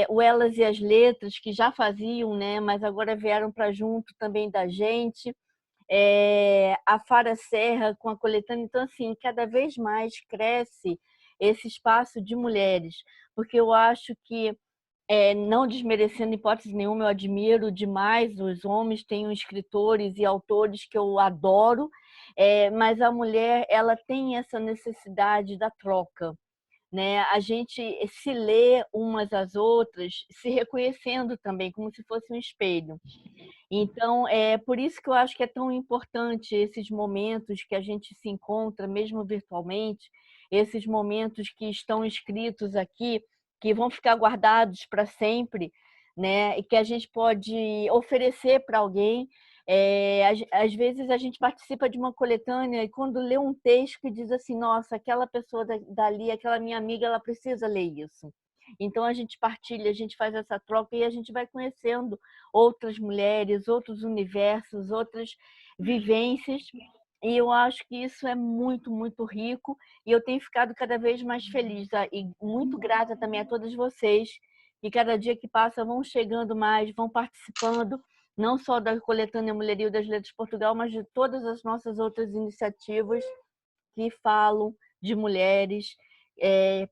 o Elas e as Letras, que já faziam, né, mas agora vieram para junto também da gente, a Fara Serra com a coletânea. Então, assim, cada vez mais cresce esse espaço de mulheres, porque eu acho que, não desmerecendo hipótese nenhuma, eu admiro demais os homens, tenho escritores e autores que eu adoro, mas a mulher, ela tem essa necessidade da troca, né? A gente se lê umas às outras, se reconhecendo também, como se fosse um espelho. Então, é por isso que eu acho que é tão importante esses momentos que a gente se encontra, mesmo virtualmente, esses momentos que estão escritos aqui, que vão ficar guardados para sempre, né? E que a gente pode oferecer para alguém. Às vezes a gente participa de uma coletânea e quando lê um texto que diz assim, nossa, aquela pessoa dali, aquela minha amiga, ela precisa ler isso. Então a gente partilha, a gente faz essa troca e a gente vai conhecendo outras mulheres, outros universos, outras vivências. E eu acho que isso é muito, muito rico e eu tenho ficado cada vez mais feliz, tá? E muito grata também a todas vocês que cada dia que passa vão chegando mais, vão participando, não só da Coletânea Mulherio das Letras de Portugal, mas de todas as nossas outras iniciativas que falam de mulheres,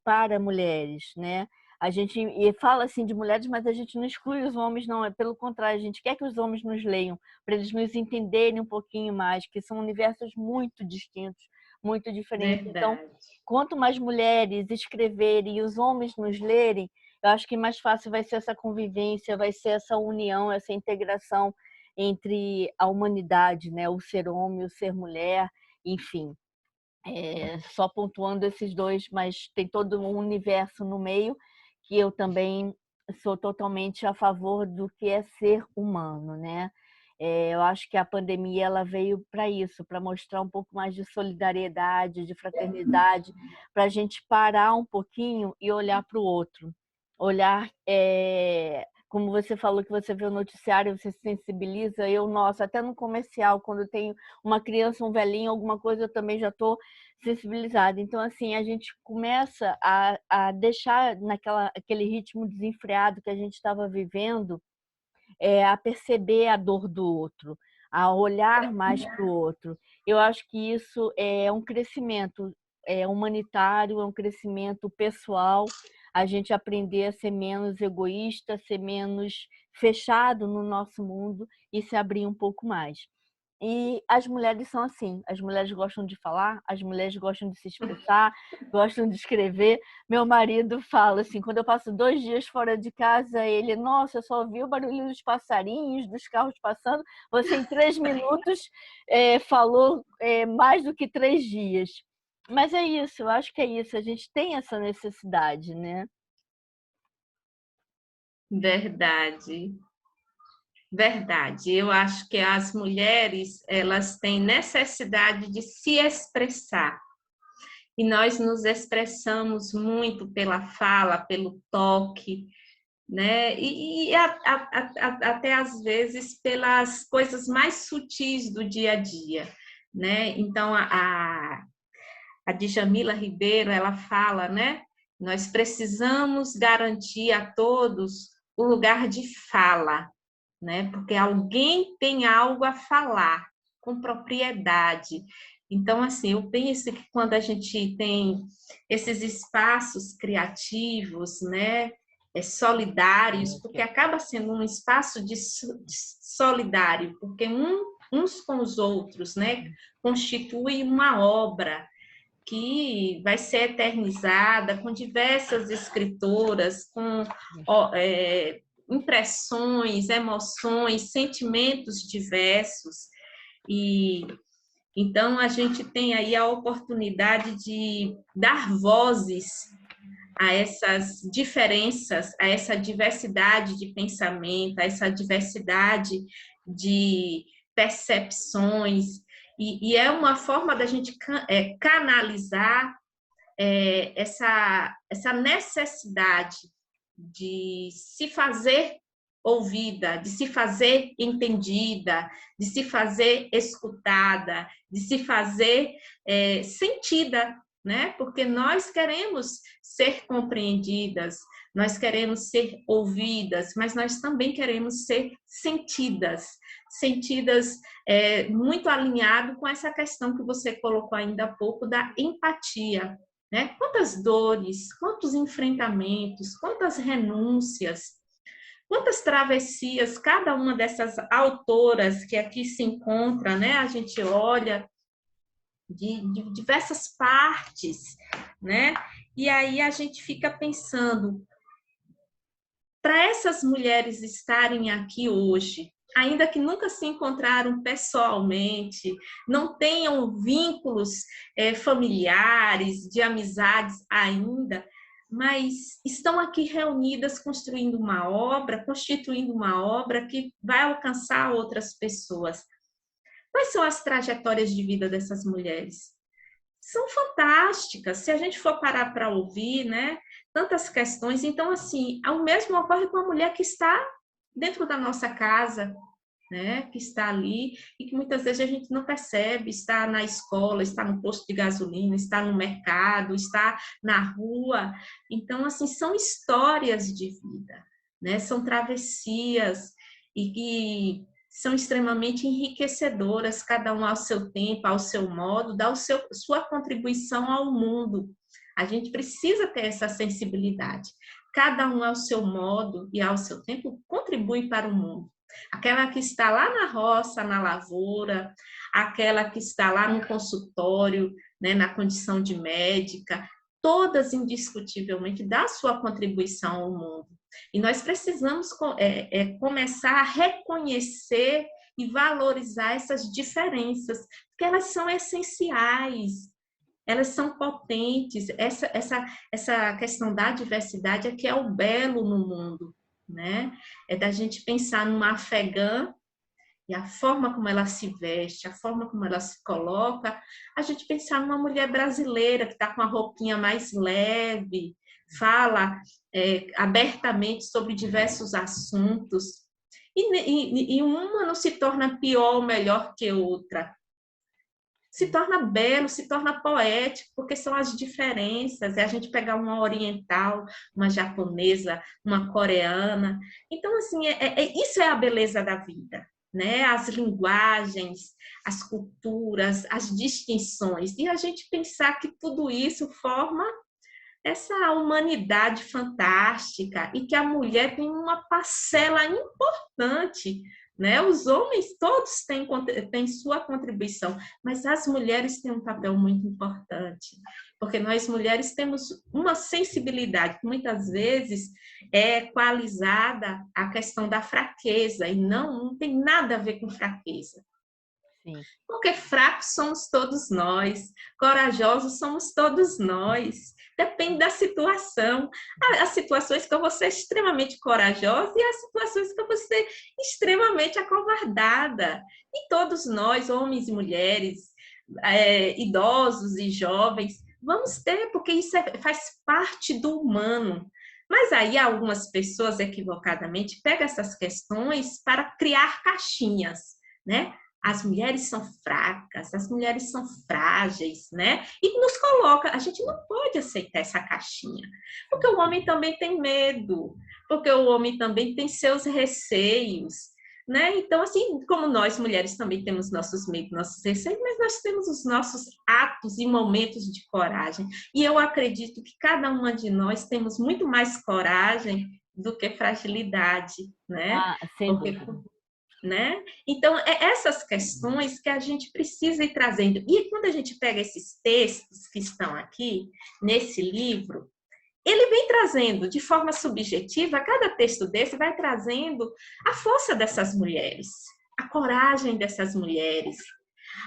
para mulheres, né? A gente fala assim de mulheres, mas a gente não exclui os homens, não. É pelo contrário, a gente quer que os homens nos leiam, para eles nos entenderem um pouquinho mais, que são universos muito distintos, muito diferentes. Então,
Verdade.
quanto mais mulheres escreverem e os homens nos lerem, eu acho que mais fácil vai ser essa convivência, vai ser essa união, essa integração entre a humanidade, né? O ser homem, o ser mulher, enfim. Só pontuando esses dois, mas tem todo um universo no meio que eu também sou totalmente a favor do que é ser humano, né? Eu acho que a pandemia ela veio para isso, para mostrar um pouco mais de solidariedade, de fraternidade, para a gente parar um pouquinho e olhar para o outro. Olhar, como você falou que você vê o noticiário, você se sensibiliza. Eu, nossa, até no comercial, quando tem uma criança, um velhinho, alguma coisa, eu também já estou sensibilizada. Então, assim, a gente começa a deixar aquele ritmo desenfreado que a gente estava vivendo, a perceber a dor do outro, a olhar mais para o outro. Eu acho que isso é um crescimento humanitário, é um crescimento pessoal, a gente aprender a ser menos egoísta, ser menos fechado no nosso mundo e se abrir um pouco mais. E as mulheres são assim, as mulheres gostam de falar, as mulheres gostam de se expressar, gostam de escrever. Meu marido fala assim, quando eu passo 2 dias fora de casa, ele, nossa, eu só ouvi o barulho dos passarinhos, dos carros passando. Você em 3 minutos falou mais do que 3 dias. Mas é isso, eu acho que é isso, a gente tem essa necessidade, né?
Verdade. Verdade. Eu acho que as mulheres, elas têm necessidade de se expressar. E nós nos expressamos muito pela fala, pelo toque, né? Até às vezes pelas coisas mais sutis do dia a dia, né? Então a Djamila Ribeiro, ela fala, né? Nós precisamos garantir a todos o lugar de fala, né? Porque alguém tem algo a falar com propriedade. Então, assim, eu penso que quando a gente tem esses espaços criativos, né, solidários, porque acaba sendo um espaço de solidário, porque uns com os outros, né, constitui uma obra que vai ser eternizada com diversas escritoras, com impressões, emoções, sentimentos diversos. E então a gente tem aí a oportunidade de dar vozes a essas diferenças, a essa diversidade de pensamento, a essa diversidade de percepções, e é uma forma da gente canalizar essa necessidade de se fazer ouvida, de se fazer entendida, de se fazer escutada, de se fazer sentida, né? Porque nós queremos ser compreendidas, nós queremos ser ouvidas, mas nós também queremos ser sentidas, sentidas muito alinhado com essa questão que você colocou ainda há pouco da empatia, né? Quantas dores, quantos enfrentamentos, quantas renúncias, quantas travessias cada uma dessas autoras que aqui se encontra, né? A gente olha de diversas partes, né? E aí a gente fica pensando, para essas mulheres estarem aqui hoje, ainda que nunca se encontraram pessoalmente, não tenham vínculos familiares, de amizades ainda, mas estão aqui reunidas construindo uma obra, constituindo uma obra que vai alcançar outras pessoas. Quais são as trajetórias de vida dessas mulheres? São fantásticas, se a gente for parar para ouvir, né? Tantas questões. Então, assim, o mesmo ocorre com a mulher que está dentro da nossa casa, né? Que está ali e que muitas vezes a gente não percebe, está na escola, está no posto de gasolina, está no mercado, está na rua. Então, assim, são histórias de vida, né? São travessias e que são extremamente enriquecedoras, cada um ao seu tempo, ao seu modo, dá sua contribuição ao mundo. A gente precisa ter essa sensibilidade. Cada um ao seu modo e ao seu tempo contribui para o mundo. Aquela que está lá na roça, na lavoura, aquela que está lá no consultório, né, na condição de médica, todas indiscutivelmente dão sua contribuição ao mundo. E nós precisamos começar a reconhecer e valorizar essas diferenças, porque elas são essenciais, elas são potentes. Essa questão da diversidade é que é o belo no mundo, né? É da gente pensar numa afegã e a forma como ela se veste, a forma como ela se coloca, a gente pensar numa mulher brasileira que está com a roupinha mais leve, fala abertamente sobre diversos assuntos, e uma não se torna pior ou melhor que outra. Se torna belo, se torna poético, porque são as diferenças. É a gente pegar uma oriental, uma japonesa, uma coreana. Então, assim, isso é a beleza da vida, né? As linguagens, as culturas, as distinções. E a gente pensar que tudo isso forma essa humanidade fantástica e que a mulher tem uma parcela importante, né? Os homens todos têm sua contribuição, mas as mulheres têm um papel muito importante, porque nós mulheres temos uma sensibilidade que muitas vezes é equalizada à questão da fraqueza, e não tem nada a ver com fraqueza. Sim. Porque fracos somos todos nós, corajosos somos todos nós. Depende da situação. Há situações que eu vou ser extremamente corajosa e há situações que eu vou ser extremamente acovardada. E todos nós, homens e mulheres, idosos e jovens, vamos ter, porque isso faz parte do humano. Mas aí algumas pessoas equivocadamente pegam essas questões para criar caixinhas, né? As mulheres são fracas, as mulheres são frágeis, né? E nos coloca, a gente não pode aceitar essa caixinha, porque o homem também tem medo, porque o homem também tem seus receios, né? Então, assim, como nós mulheres também temos nossos medos, nossos receios, mas nós temos os nossos atos e momentos de coragem. E eu acredito que cada uma de nós temos muito mais coragem do que fragilidade, né?
Sem dúvida.
Né? Então, essas questões que a gente precisa ir trazendo. E quando a gente pega esses textos que estão aqui, nesse livro, ele vem trazendo de forma subjetiva, cada texto desse vai trazendo a força dessas mulheres, a coragem dessas mulheres,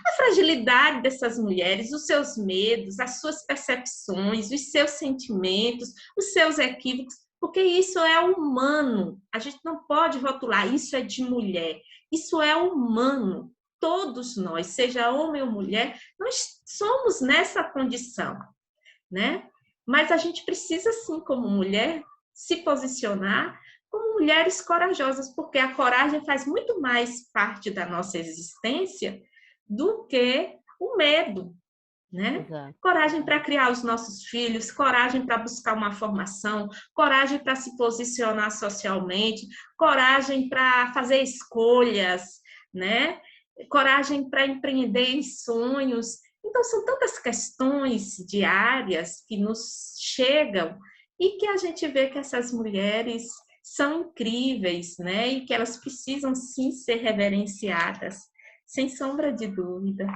a fragilidade dessas mulheres, os seus medos, as suas percepções, os seus sentimentos, os seus equívocos, porque isso é humano. A gente não pode rotular, isso é de mulher. Isso é humano. Todos nós, seja homem ou mulher, nós somos nessa condição, né? Mas a gente precisa, sim, como mulher, se posicionar como mulheres corajosas, porque a coragem faz muito mais parte da nossa existência do que o medo, né?
Exato.
Coragem para criar os nossos filhos, coragem para buscar uma formação, coragem para se posicionar socialmente, coragem para fazer escolhas, né? Coragem para empreender em sonhos. Então, são tantas questões diárias que nos chegam e que a gente vê que essas mulheres são incríveis, né? E que elas precisam sim ser reverenciadas, sem sombra de dúvida.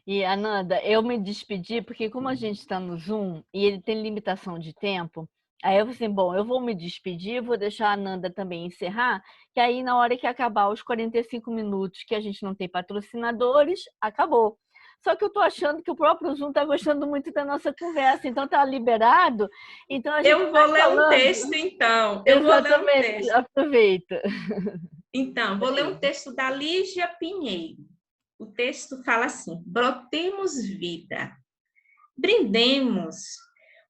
E, Ananda, eu me despedi porque como a gente está no Zoom e ele tem limitação de tempo, aí eu falei assim, bom, eu vou me despedir, vou deixar a Ananda também encerrar, que aí na hora que acabar os 45 minutos que a gente não tem patrocinadores, acabou. Só que eu estou achando que o próprio Zoom está gostando muito da nossa conversa, então está liberado, então a gente
Eu
vai
vou ler um
falando.
texto, então. Eu vou ler um
Exatamente,
texto.
aproveita.
Então, vou ler um texto da Lígia Pinheiro. O texto fala assim: brotemos vida, brindemos,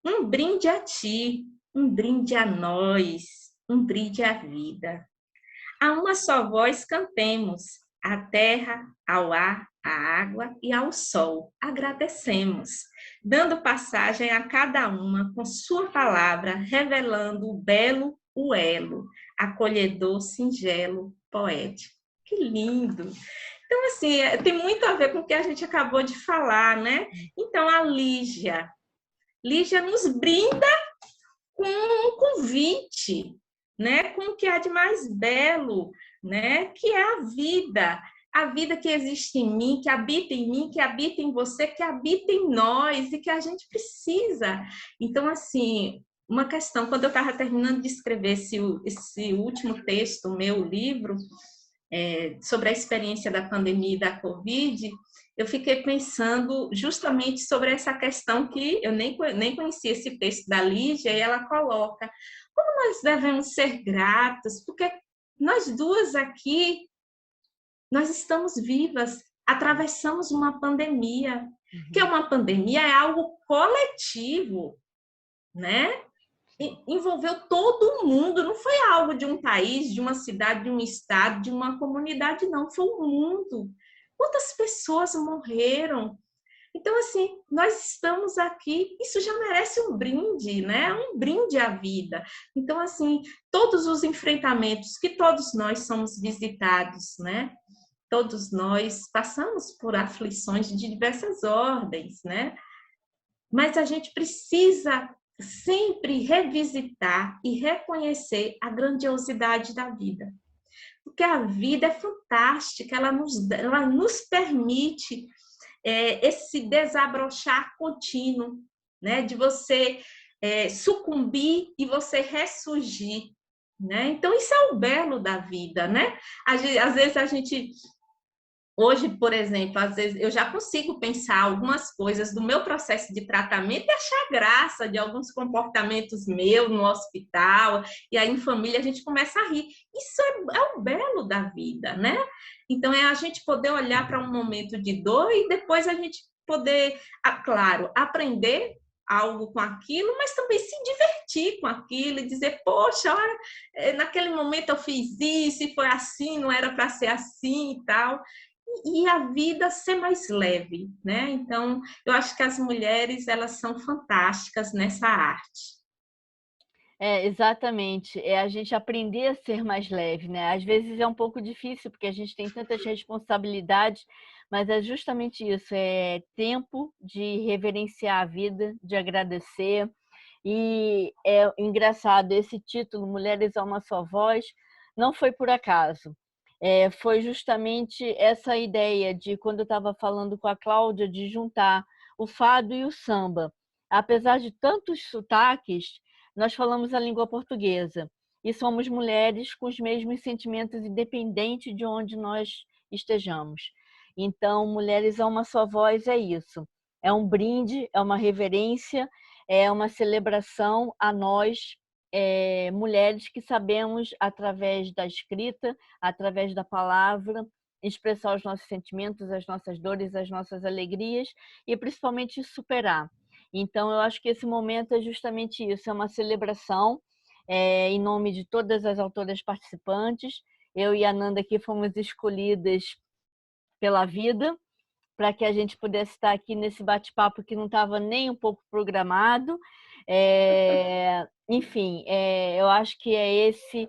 um brinde a ti, um brinde a nós, um brinde à vida. A uma só voz cantemos, à terra, ao ar, à água e ao sol. Agradecemos, dando passagem a cada uma com sua palavra, revelando o belo, o elo, acolhedor, singelo, poético. Que lindo! Então, assim, tem muito a ver com o que a gente acabou de falar, né? Então, a Lígia nos brinda com um convite, né? Com o que há de mais belo, né? Que é a vida que existe em mim, que habita em mim, que habita em você, que habita em nós e que a gente precisa. Então, assim, uma questão, quando eu estava terminando de escrever esse último texto, o meu livro, sobre a experiência da pandemia e da Covid, eu fiquei pensando justamente sobre essa questão que eu nem conhecia esse texto da Lígia, e ela coloca como nós devemos ser gratos, porque nós duas aqui, nós estamos vivas, atravessamos uma pandemia, que uma pandemia é algo coletivo, né? Envolveu todo mundo, não foi algo de um país, de uma cidade, de um estado, de uma comunidade, não, foi o mundo. Quantas pessoas morreram? Então, assim, nós estamos aqui, isso já merece um brinde, né? Um brinde à vida. Então, assim, todos os enfrentamentos que todos nós somos visitados, né? Todos nós passamos por aflições de diversas ordens, né? Mas a gente precisa sempre revisitar e reconhecer a grandiosidade da vida. Porque a vida é fantástica, ela nos permite esse desabrochar contínuo, né? De você sucumbir e você ressurgir. Né? Então, isso é o belo da vida, né? Às vezes a gente hoje, por exemplo, às vezes eu já consigo pensar algumas coisas do meu processo de tratamento e achar graça de alguns comportamentos meus no hospital, e aí em família a gente começa a rir. Isso é o belo da vida, né? Então é a gente poder olhar para um momento de dor e depois a gente poder, claro, aprender algo com aquilo, mas também se divertir com aquilo e dizer, poxa, olha, naquele momento eu fiz isso e foi assim, não era para ser assim e tal, e a vida ser mais leve, né? Então, eu acho que as mulheres, elas são fantásticas nessa arte.
Exatamente. É a gente aprender a ser mais leve, né? Às vezes é um pouco difícil, porque a gente tem tantas responsabilidades, mas é justamente isso, é tempo de reverenciar a vida, de agradecer. E é engraçado, esse título, Mulheres a uma Só Voz, não foi por acaso. Foi justamente essa ideia de, quando eu estava falando com a Cláudia, de juntar o fado e o samba. Apesar de tantos sotaques, nós falamos a língua portuguesa e somos mulheres com os mesmos sentimentos, independente de onde nós estejamos. Então, Mulheres a uma Só Voz é isso. É um brinde, é uma reverência, é uma celebração a nós, mulheres que sabemos, através da escrita, através da palavra, expressar os nossos sentimentos, as nossas dores, as nossas alegrias e principalmente superar. Então, eu acho que esse momento é justamente isso, é uma celebração, em nome de todas as autoras participantes. Eu e a Nanda aqui fomos escolhidas pela vida para que a gente pudesse estar aqui nesse bate-papo que não estava nem um pouco programado. Enfim, eu acho que é esse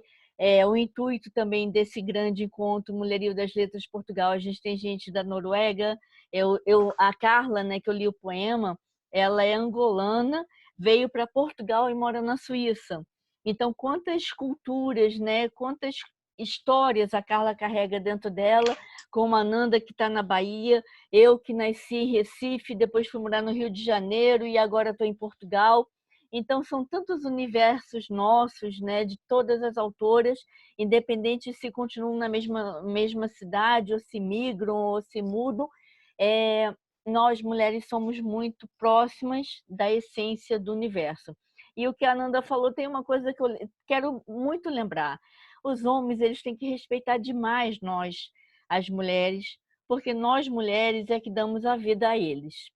o intuito também desse grande encontro Mulherio das Letras Portugal. A gente tem gente da Noruega, a Carla, né, que eu li o poema, ela é angolana, veio para Portugal e mora na Suíça. Então, quantas culturas, né, quantas histórias a Carla carrega dentro dela, como a Nanda, que está na Bahia, eu que nasci em Recife, depois fui morar no Rio de Janeiro e agora estou em Portugal. Então, são tantos universos nossos, né, de todas as autoras, independente se continuam na mesma cidade, ou se migram, ou se mudam, nós, mulheres, somos muito próximas da essência do universo. E o que a Nanda falou tem uma coisa que eu quero muito lembrar. Os homens, eles têm que respeitar demais nós, as mulheres, porque nós, mulheres, é que damos a vida a eles.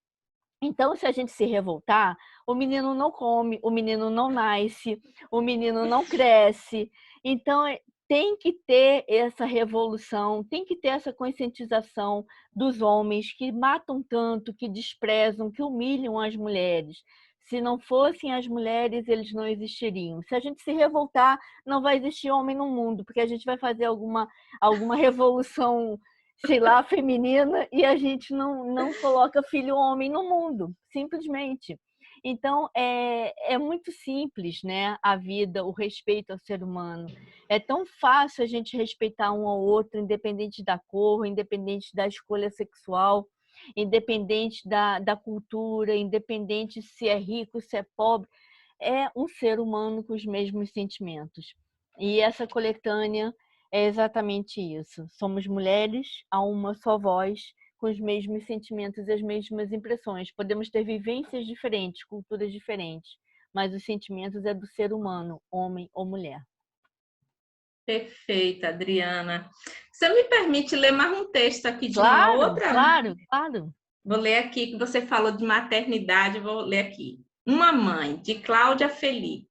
Então, se a gente se revoltar, o menino não come, o menino não nasce, o menino não cresce. Então, tem que ter essa revolução, tem que ter essa conscientização dos homens que matam tanto, que desprezam, que humilham as mulheres. Se não fossem as mulheres, eles não existiriam. Se a gente se revoltar, não vai existir homem no mundo, porque a gente vai fazer alguma revolução, sei lá, feminina, e a gente não coloca filho homem no mundo, simplesmente. Então, é muito simples, né, a vida, o respeito ao ser humano. É tão fácil a gente respeitar um ao outro, independente da cor, independente da escolha sexual, independente da cultura, independente se é rico, se é pobre. É um ser humano com os mesmos sentimentos. E essa coletânea é exatamente isso. Somos mulheres a uma só voz, com os mesmos sentimentos e as mesmas impressões. Podemos ter vivências diferentes, culturas diferentes, mas os sentimentos é do ser humano, homem ou mulher.
Perfeita, Adriana. Você me permite ler mais um texto aqui de uma
Claro,
outra?
claro.
Vou ler aqui, que você falou de maternidade, vou ler aqui. Uma mãe, de Cláudia Felipe.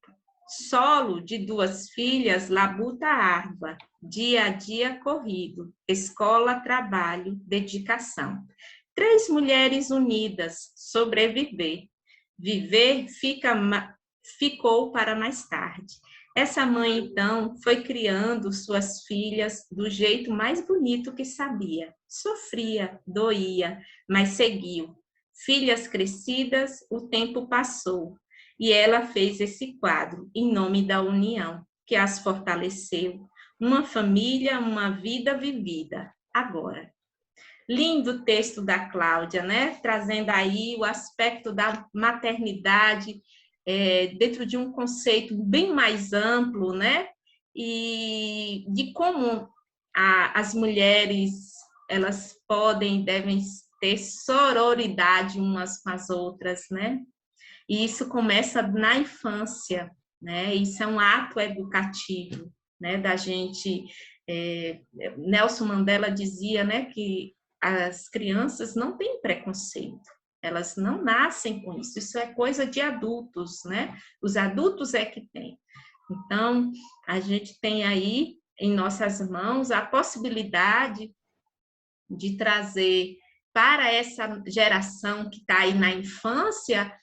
Solo de 2 filhas, labuta árdua, dia a dia corrido, escola, trabalho, dedicação. 3 mulheres unidas, sobreviver. Viver ficou para mais tarde. Essa mãe, então, foi criando suas filhas do jeito mais bonito que sabia. Sofria, doía, mas seguiu. Filhas crescidas, o tempo passou. E ela fez esse quadro, em nome da união, que as fortaleceu. Uma família, uma vida vivida, agora. Lindo texto da Cláudia, né? Trazendo aí o aspecto da maternidade dentro de um conceito bem mais amplo, né? E de como as mulheres, elas podem, devem ter sororidade umas com as outras, né? E isso começa na infância, né? Isso é um ato educativo, né? Da gente. Nelson Mandela dizia, né, que as crianças não têm preconceito, elas não nascem com isso, isso é coisa de adultos, né? Os adultos é que têm. Então, a gente tem aí em nossas mãos a possibilidade de trazer para essa geração que está aí na infância,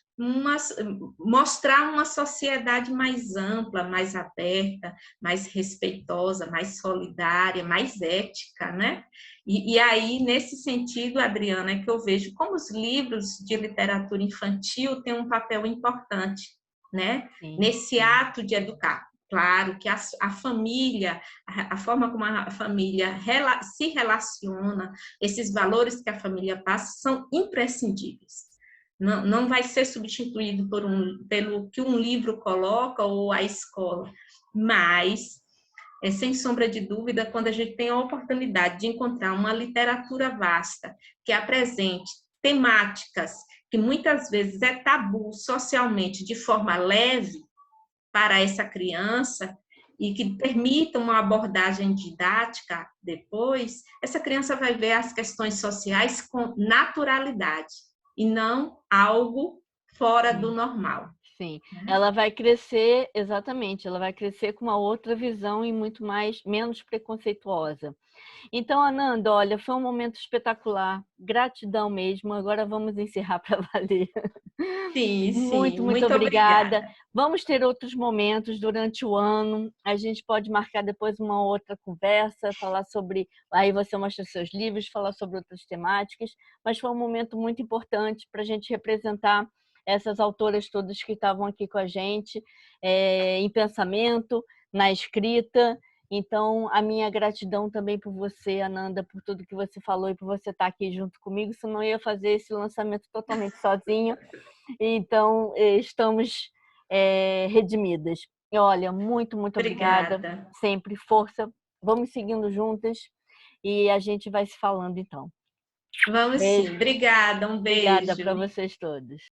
mostrar uma sociedade mais ampla, mais aberta, mais respeitosa, mais solidária, mais ética, né? E aí, nesse sentido, Adriana, é que eu vejo como os livros de literatura infantil têm um papel importante, né?
Sim,
Nesse ato de educar. Claro que a família, a forma como a família se relaciona, esses valores que a família passa são imprescindíveis. Não vai ser substituído pelo que um livro coloca ou a escola, mas, sem sombra de dúvida, quando a gente tem a oportunidade de encontrar uma literatura vasta que apresente temáticas que muitas vezes é tabu socialmente de forma leve, para essa criança e que permita uma abordagem didática depois, essa criança vai ver as questões sociais com naturalidade e não algo fora do normal.
sim.
né?
Ela vai crescer, exatamente, ela vai crescer com uma outra visão e muito menos preconceituosa. Então, Ananda, olha, foi um momento espetacular. Gratidão mesmo. Agora vamos encerrar para valer.
Sim, sim,
Muito, muito
muito
obrigada.
obrigada.
Vamos ter outros momentos durante o ano. A gente pode marcar depois uma outra conversa, falar sobre. Aí você mostra seus livros, falar sobre outras temáticas. Mas foi um momento muito importante para a gente representar essas autoras todas que estavam aqui com a gente, em pensamento, na escrita. Então, a minha gratidão também por você, Ananda, por tudo que você falou e por você estar aqui junto comigo, senão eu ia fazer esse lançamento totalmente sozinha. Então, estamos redimidas. E olha, muito, muito obrigada.
Obrigada.
Sempre força. Vamos seguindo juntas e a gente vai se falando então.
Vamos sim.
Beijo.
Obrigada, um
Obrigada para
beijo.
vocês todos.